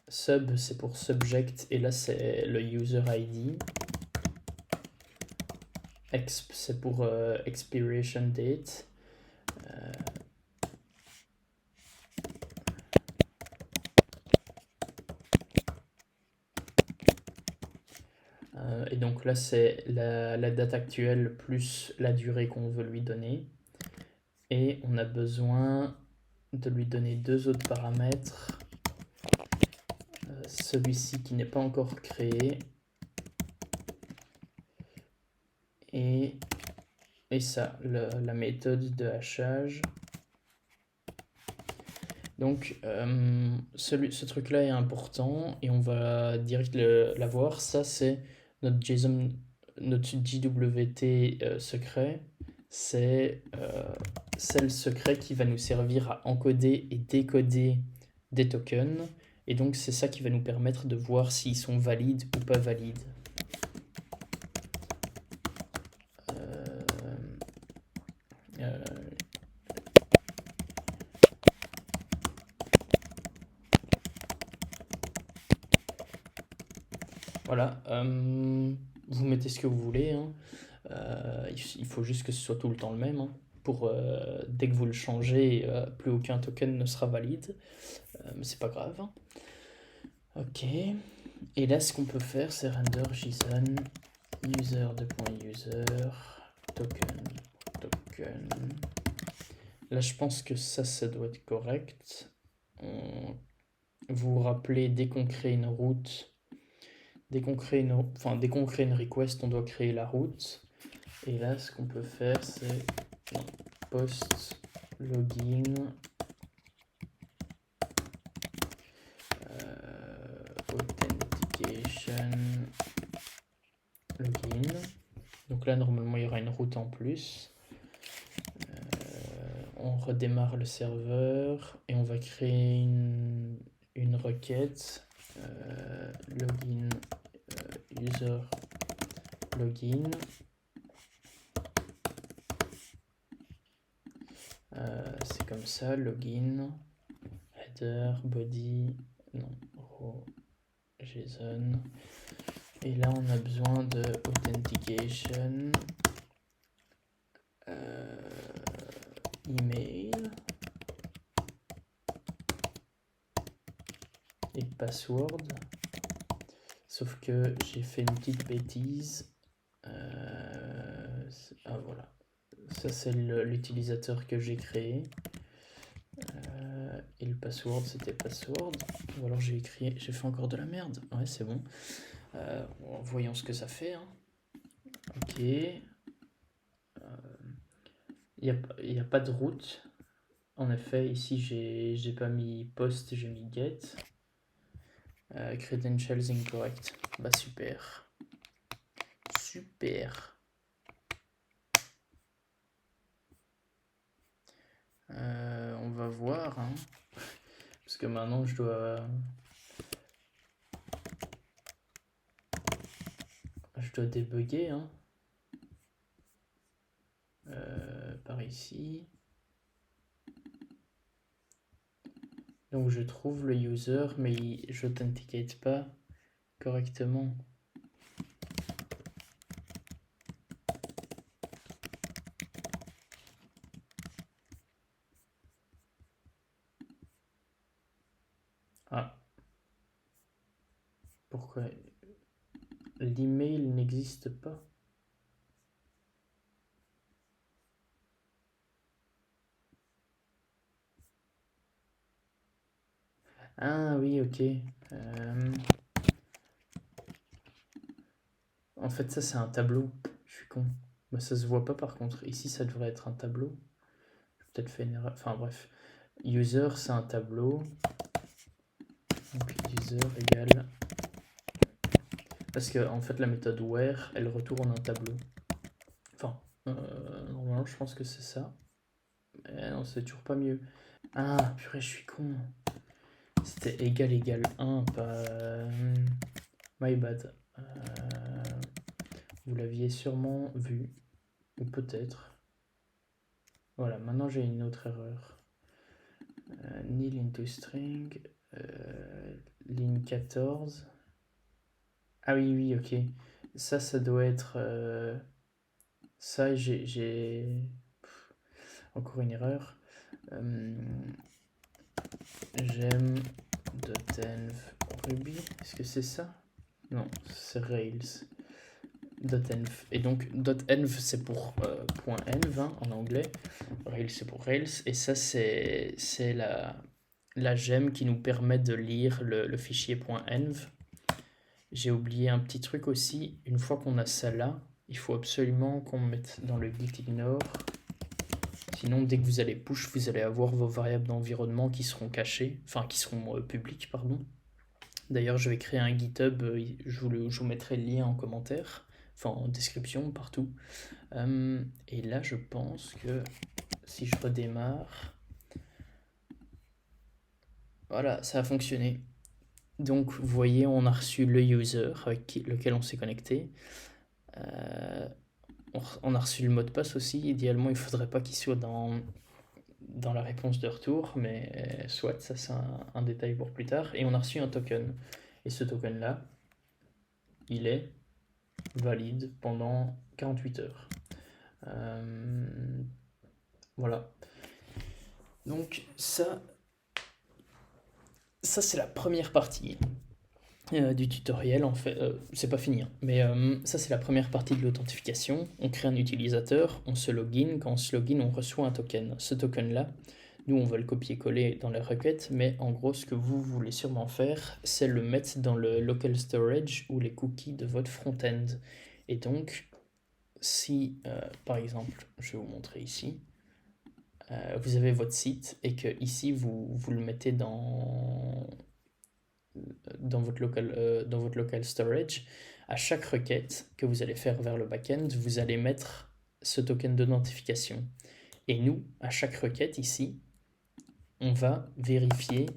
sub, c'est pour subject, et là c'est le user ID. Exp, c'est pour expiration date. Et donc là c'est la date actuelle plus la durée qu'on veut lui donner. Et on a besoin de lui donner 2 autres paramètres. Celui-ci qui n'est pas encore créé. Et ça, la méthode de hachage. Donc ce truc là est important et on va direct l'avoir. Ça c'est notre JSON, notre JWT secret. C'est c'est le secret qui va nous servir à encoder et décoder des tokens. Et donc, c'est ça qui va nous permettre de voir s'ils sont valides ou pas valides. Voilà, vous mettez ce que vous voulez, hein. Il faut juste que ce soit tout le temps le même, hein. Pour dès que vous le changez, plus aucun token ne sera valide. Mais c'est pas grave, hein. Ok. Et là, ce qu'on peut faire, c'est render JSON user token. Là, je pense que ça doit être correct. Vous vous rappelez, dès qu'on crée une route, dès qu'on crée une request, on doit créer la route. Et là, ce qu'on peut faire, c'est post login authentication login. Donc là, normalement, il y aura une route en plus. On redémarre le serveur et on va créer une requête login user login. C'est comme ça, login, header, body, non, row, JSON. Et là, on a besoin de authentication, email et password. Sauf que j'ai fait une petite bêtise. Ah voilà. Ça, c'est l'utilisateur que j'ai créé. Et le password, c'était password. Ou alors j'ai fait encore de la merde. Ouais, c'est bon. Voyons ce que ça fait, hein. Ok. Il n'y a pas de route. En effet, ici, j'ai pas mis post, j'ai mis get. Credentials incorrect. Bah, super. Super. On va voir, hein. Parce que maintenant, je dois débugger, hein. Par ici. Donc je trouve le user, mais je n'authenticate pas correctement. Ah. Pourquoi l'email n'existe pas? Ah oui, ok. En fait, ça c'est un tableau. Je suis con. Bah, ça se voit pas par contre. Ici, ça devrait être un tableau. J'ai peut-être fait une erreur. Enfin bref. User, c'est un tableau. Donc user égale. Parce que en fait, la méthode where, elle retourne un tableau. Enfin, normalement, je pense que c'est ça. Mais non, c'est toujours pas mieux. Ah, purée, je suis con. C'était égal 1, pas... my bad. Vous l'aviez sûrement vu. Ou peut-être. Voilà, maintenant j'ai une autre erreur. Nil into string. Ligne 14. Ah oui, ok. Ça doit être... ça, j'ai... Encore une erreur. J'aime .env Ruby. Est-ce que c'est ça? Non, c'est Rails. .env. Et donc .env c'est pour .env, hein, en anglais. Rails c'est pour Rails. Et ça c'est la gemme qui nous permet de lire le fichier .env. J'ai oublié un petit truc aussi. Une fois qu'on a ça là, il faut absolument qu'on mette dans le git ignore. Sinon, dès que vous allez push, vous allez avoir vos variables d'environnement qui seront cachées, enfin qui seront publiques, pardon. D'ailleurs, je vais créer un GitHub, je vous mettrai le lien en commentaire, enfin en description, partout. Et là, je pense que si je redémarre, voilà, ça a fonctionné. Donc, vous voyez, on a reçu le user avec lequel on s'est connecté. On a reçu le mot de passe aussi. Idéalement, il ne faudrait pas qu'il soit dans la réponse de retour, mais soit, ça c'est un détail pour plus tard. Et on a reçu un token. Et ce token-là, il est valide pendant 48 heures. Voilà. Donc ça c'est la première partie du tutoriel. En fait, c'est pas fini, hein, mais ça c'est la première partie de l'authentification. On crée un utilisateur, on se login. Quand on se login, on reçoit un token. Ce token-là, nous on va le copier-coller dans la requête, mais en gros ce que vous voulez sûrement faire, c'est le mettre dans le local storage ou les cookies de votre front-end. Et donc, si par exemple, je vais vous montrer ici, vous avez votre site et que ici vous le mettez dans votre local storage, à chaque requête que vous allez faire vers le backend, vous allez mettre ce token d'authentification. Et nous, à chaque requête ici, on va vérifier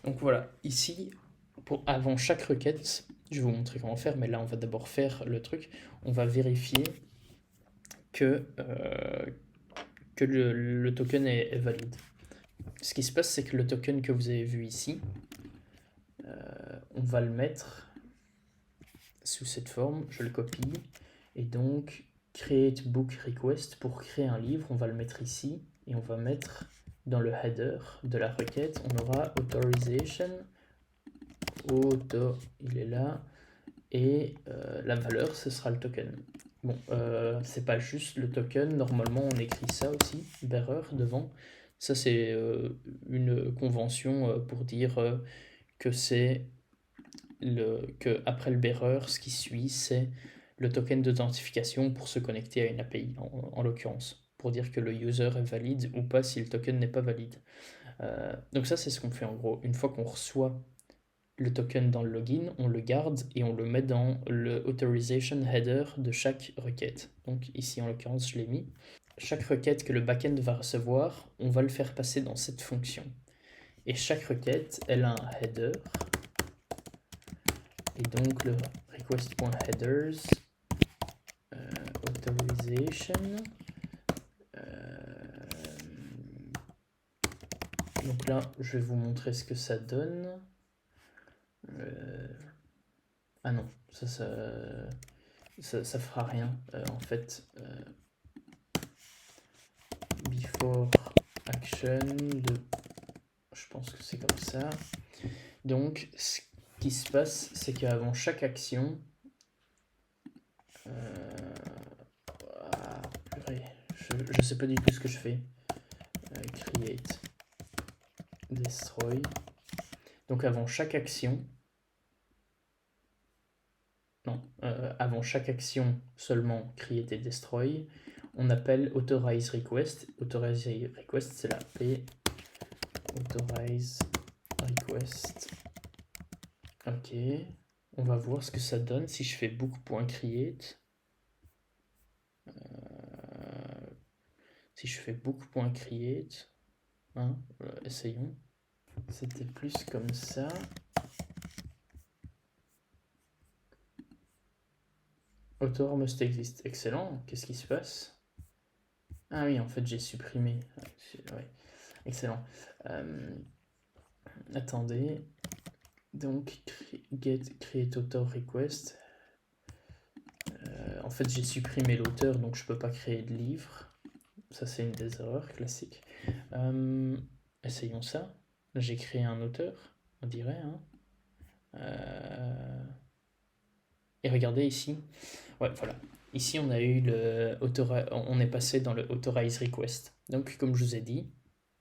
donc voilà, ici, avant chaque requête, je vais vous montrer comment faire, mais là on va d'abord faire le truc, on va vérifier que le token est valide. Ce qui se passe, c'est que le token que vous avez vu ici, on va le mettre sous cette forme, je le copie, et donc create book request, pour créer un livre, on va le mettre ici, et on va mettre dans le header de la requête, on aura authorization, il est là, et la valeur, ce sera le token. Bon, c'est pas juste le token, normalement on écrit ça aussi, bearer devant. Ça c'est une convention pour dire que c'est que après le bearer, ce qui suit, c'est le token d'authentification pour se connecter à une API, en l'occurrence, pour dire que le user est valide ou pas si le token n'est pas valide. Donc ça c'est ce qu'on fait en gros. Une fois qu'on reçoit le token dans le login, on le garde et on le met dans le authorization header de chaque requête. Donc ici en l'occurrence je l'ai mis. Chaque requête que le backend va recevoir, on va le faire passer dans cette fonction. Et chaque requête, elle a un header. Et donc le request.headers authorization. Donc là, je vais vous montrer ce que ça donne. Ah non, ça fera rien. En fait, before action, je pense que c'est comme ça. Donc, ce qui se passe, c'est qu'avant chaque action, je sais pas du tout ce que je fais. Create, destroy. Donc avant chaque action, avant chaque action seulement create et destroy, on appelle authorize request. Authorize request, c'est la P. Authorize request. Ok. On va voir ce que ça donne si je fais book.create. Si je fais book.create, essayons. C'était plus comme ça. Author must exist. Excellent. Qu'est-ce qui se passe? Ah oui, en fait, j'ai supprimé. Ouais. Excellent. Attendez. Donc, get create author request. En fait, j'ai supprimé l'auteur, donc je peux pas créer de livre. Ça, c'est une des erreurs classiques. Essayons ça. J'ai créé un auteur, on dirait. Et regardez ici. Ouais, voilà. Ici, on a eu on est passé dans le authorize request. Donc, comme je vous ai dit,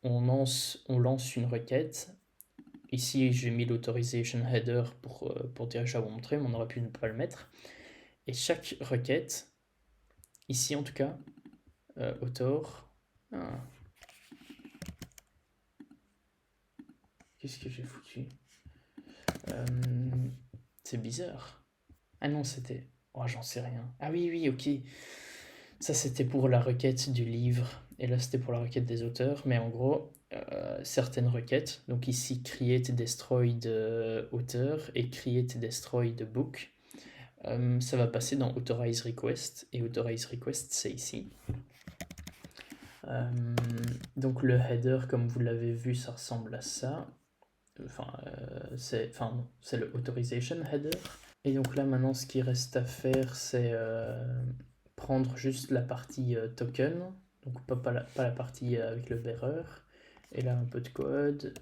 on lance une requête. Ici, j'ai mis l'autorization header pour déjà vous montrer, mais on aurait pu ne pas le mettre. Et chaque requête, ici en tout cas, author, Qu'est-ce que j'ai foutu? C'est bizarre. Ah non, c'était... Oh, j'en sais rien. Ah oui, oui, ok. Ça, c'était pour la requête du livre. Et là, c'était pour la requête des auteurs. Mais en gros, certaines requêtes, donc ici, create destroy de auteur et create destroy de book, ça va passer dans authorize request. Et authorize request, c'est ici. Donc le header, comme vous l'avez vu, ça ressemble à ça. C'est le authorization header. Et donc là, maintenant, ce qui reste à faire, c'est prendre juste la partie token, donc pas la partie avec le bearer. Et là, un peu de code.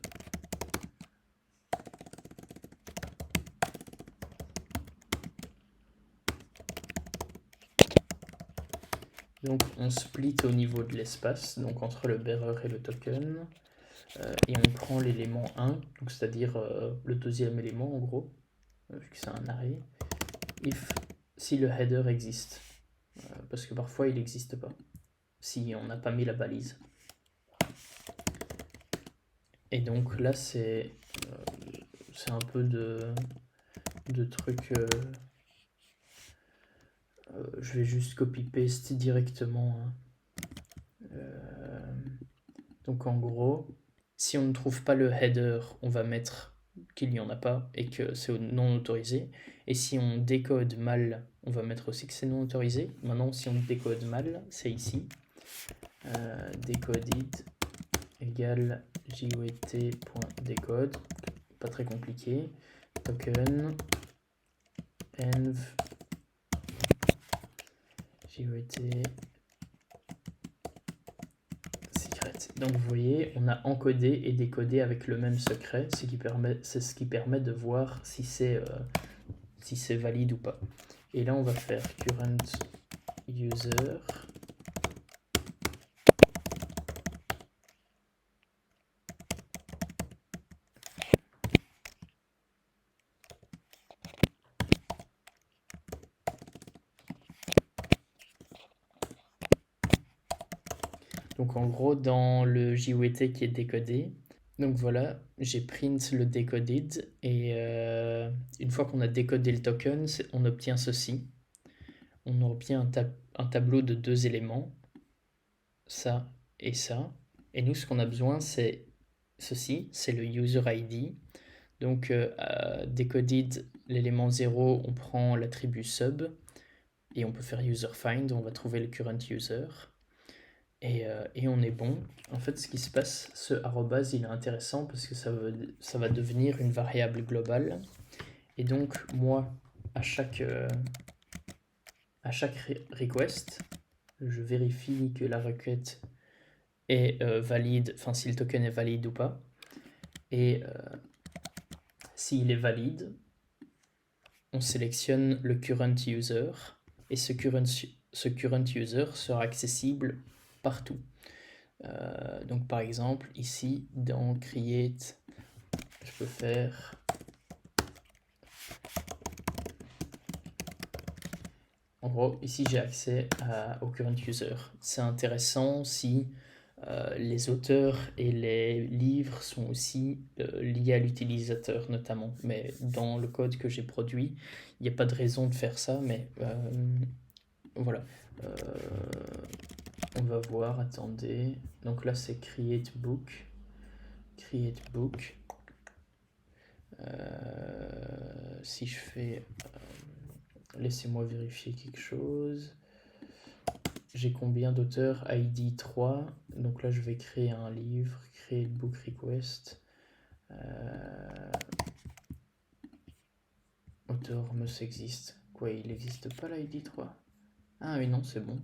Donc on split au niveau de l'espace, donc entre le bearer et le token. Et on prend l'élément 1, donc c'est-à-dire le deuxième élément en gros, vu que c'est un array, si le header existe. Parce que parfois il n'existe pas, si on n'a pas mis la balise. Et donc là c'est un peu de trucs. Je vais juste copy-paste directement. Donc en gros, si on ne trouve pas le header, on va mettre qu'il n'y en a pas et que c'est non autorisé. Et si on décode mal, on va mettre aussi que c'est non autorisé. Maintenant, si on décode mal, c'est ici. Decoded égale jwt.decode. Pas très compliqué. Token env jwt secret. Donc vous voyez, on a encodé et décodé avec le même secret, c'est ce qui permet de voir si c'est valide ou pas. Et là, on va faire current user. Donc en gros, dans le JWT qui est décodé, donc voilà, j'ai print le decoded et une fois qu'on a décodé le token, on obtient ceci. On obtient un tableau de 2 éléments, ça et ça. Et nous, ce qu'on a besoin, c'est ceci, c'est le user ID. Donc decoded, l'élément 0, on prend l'attribut sub et on peut faire user find, on va trouver le current user. Et on est bon. En fait, ce qui se passe, ce arrobase, il est intéressant parce que ça va devenir une variable globale. Et donc, moi, à chaque request, je vérifie que la requête est valide, enfin si le token est valide ou pas. Et s'il est valide, on sélectionne le current user. Et ce current user sera accessible partout. Donc par exemple, ici, dans create, je peux faire en gros, ici j'ai accès au current user. C'est intéressant si les auteurs et les livres sont aussi liés à l'utilisateur notamment. Mais dans le code que j'ai produit, il n'y a pas de raison de faire ça, mais voilà. On va voir, attendez. Donc là c'est create book. Create book. Si je fais... laissez-moi vérifier quelque chose. J'ai combien d'auteurs? ID 3. Donc là, je vais créer un livre, créer le book request. Auteur must existe. Quoi, il n'existe pas l'ID 3? Ah oui, non, c'est bon.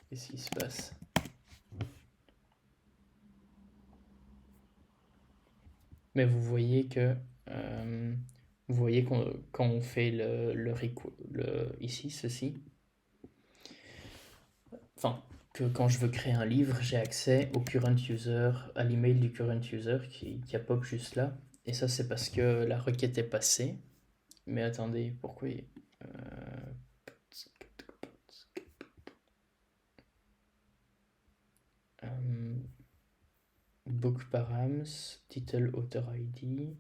Qu'est-ce qui se passe? Mais vous voyez que quand on fait ici, ceci, enfin, que quand je veux créer un livre, j'ai accès au current user, à l'email du current user qui a pop juste là. Et ça, c'est parce que la requête est passée. Mais attendez, pourquoi book params, title author ID,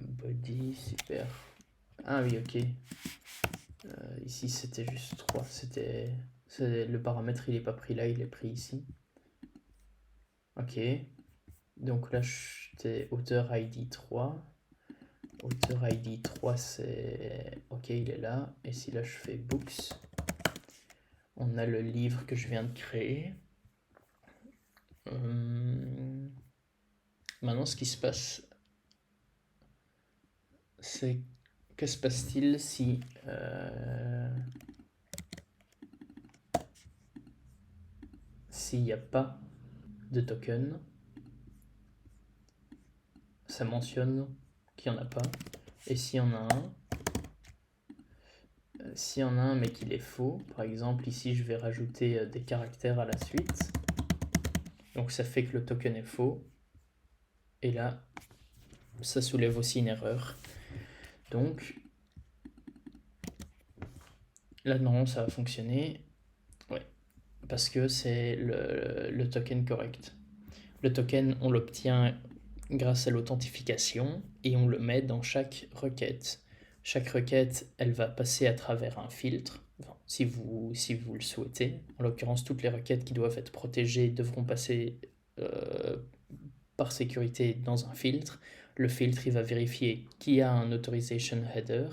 body, super. Ah oui, ok. Ici c'était juste 3, le paramètre il est pas pris là, il est pris ici. Ok, donc là c'était author ID 3. Author ID 3 c'est... Ok, il est là. Et si là je fais books, on a le livre que je viens de créer. Maintenant ce qui se passe, c'est... Que se passe-t-il si... s'il n'y a pas de token? Ça mentionne qu'il n'y en a pas. Et s'il y en a un, mais qu'il est faux, par exemple ici je vais rajouter des caractères à la suite, donc ça fait que le token est faux, et là ça soulève aussi une erreur. Donc là non, ça va fonctionner, ouais, parce que c'est le token correct. Le token on l'obtient grâce à l'authentification et on le met dans chaque requête. Chaque requête, elle va passer à travers un filtre, enfin, si vous le souhaitez. En l'occurrence, toutes les requêtes qui doivent être protégées devront passer par sécurité dans un filtre. Le filtre, il va vérifier qu'il y a un authorization header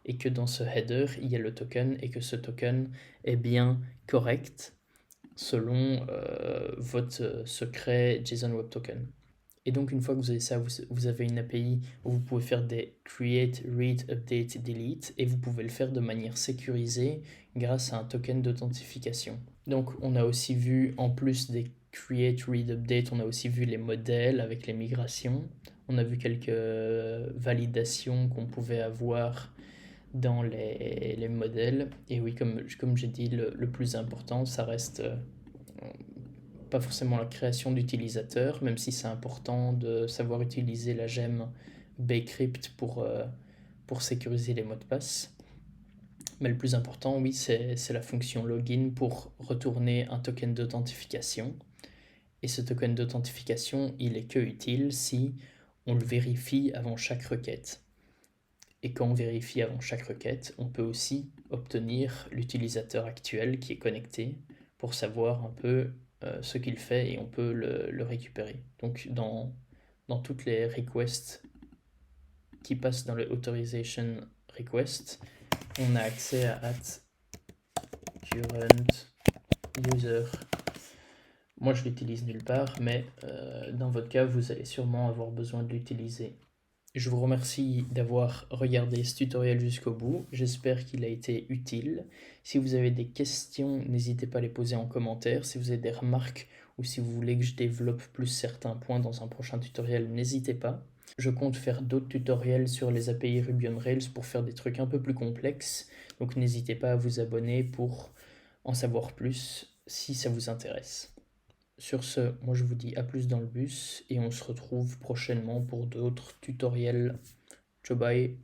et que dans ce header, il y a le token et que ce token est bien correct selon votre secret JSON Web Token. Et donc une fois que vous avez ça, vous avez une API où vous pouvez faire des create, read, update, delete et vous pouvez le faire de manière sécurisée grâce à un token d'authentification. Donc on a aussi vu, en plus des create, read, update, on a aussi vu les modèles avec les migrations. On a vu quelques validations qu'on pouvait avoir dans les modèles. Et oui, comme j'ai dit, le plus important, ça reste pas forcément la création d'utilisateurs, même si c'est important de savoir utiliser la gemme bcrypt pour sécuriser les mots de passe. Mais le plus important, oui, c'est la fonction login pour retourner un token d'authentification. Et ce token d'authentification, il est que utile si on le vérifie avant chaque requête. Et quand on vérifie avant chaque requête, on peut aussi obtenir l'utilisateur actuel qui est connecté pour savoir un peu ce qu'il fait et on peut le récupérer. Donc dans toutes les requests qui passent dans le authorization request, on a accès à @current user. Moi je l'utilise nulle part, mais dans votre cas vous allez sûrement avoir besoin de l'utiliser. Je vous remercie d'avoir regardé ce tutoriel jusqu'au bout, j'espère qu'il a été utile. Si vous avez des questions, n'hésitez pas à les poser en commentaire. Si vous avez des remarques ou si vous voulez que je développe plus certains points dans un prochain tutoriel, n'hésitez pas. Je compte faire d'autres tutoriels sur les API Ruby on Rails pour faire des trucs un peu plus complexes, donc n'hésitez pas à vous abonner pour en savoir plus si ça vous intéresse. Sur ce, moi je vous dis à plus dans le bus et on se retrouve prochainement pour d'autres tutoriels. Ciao bye.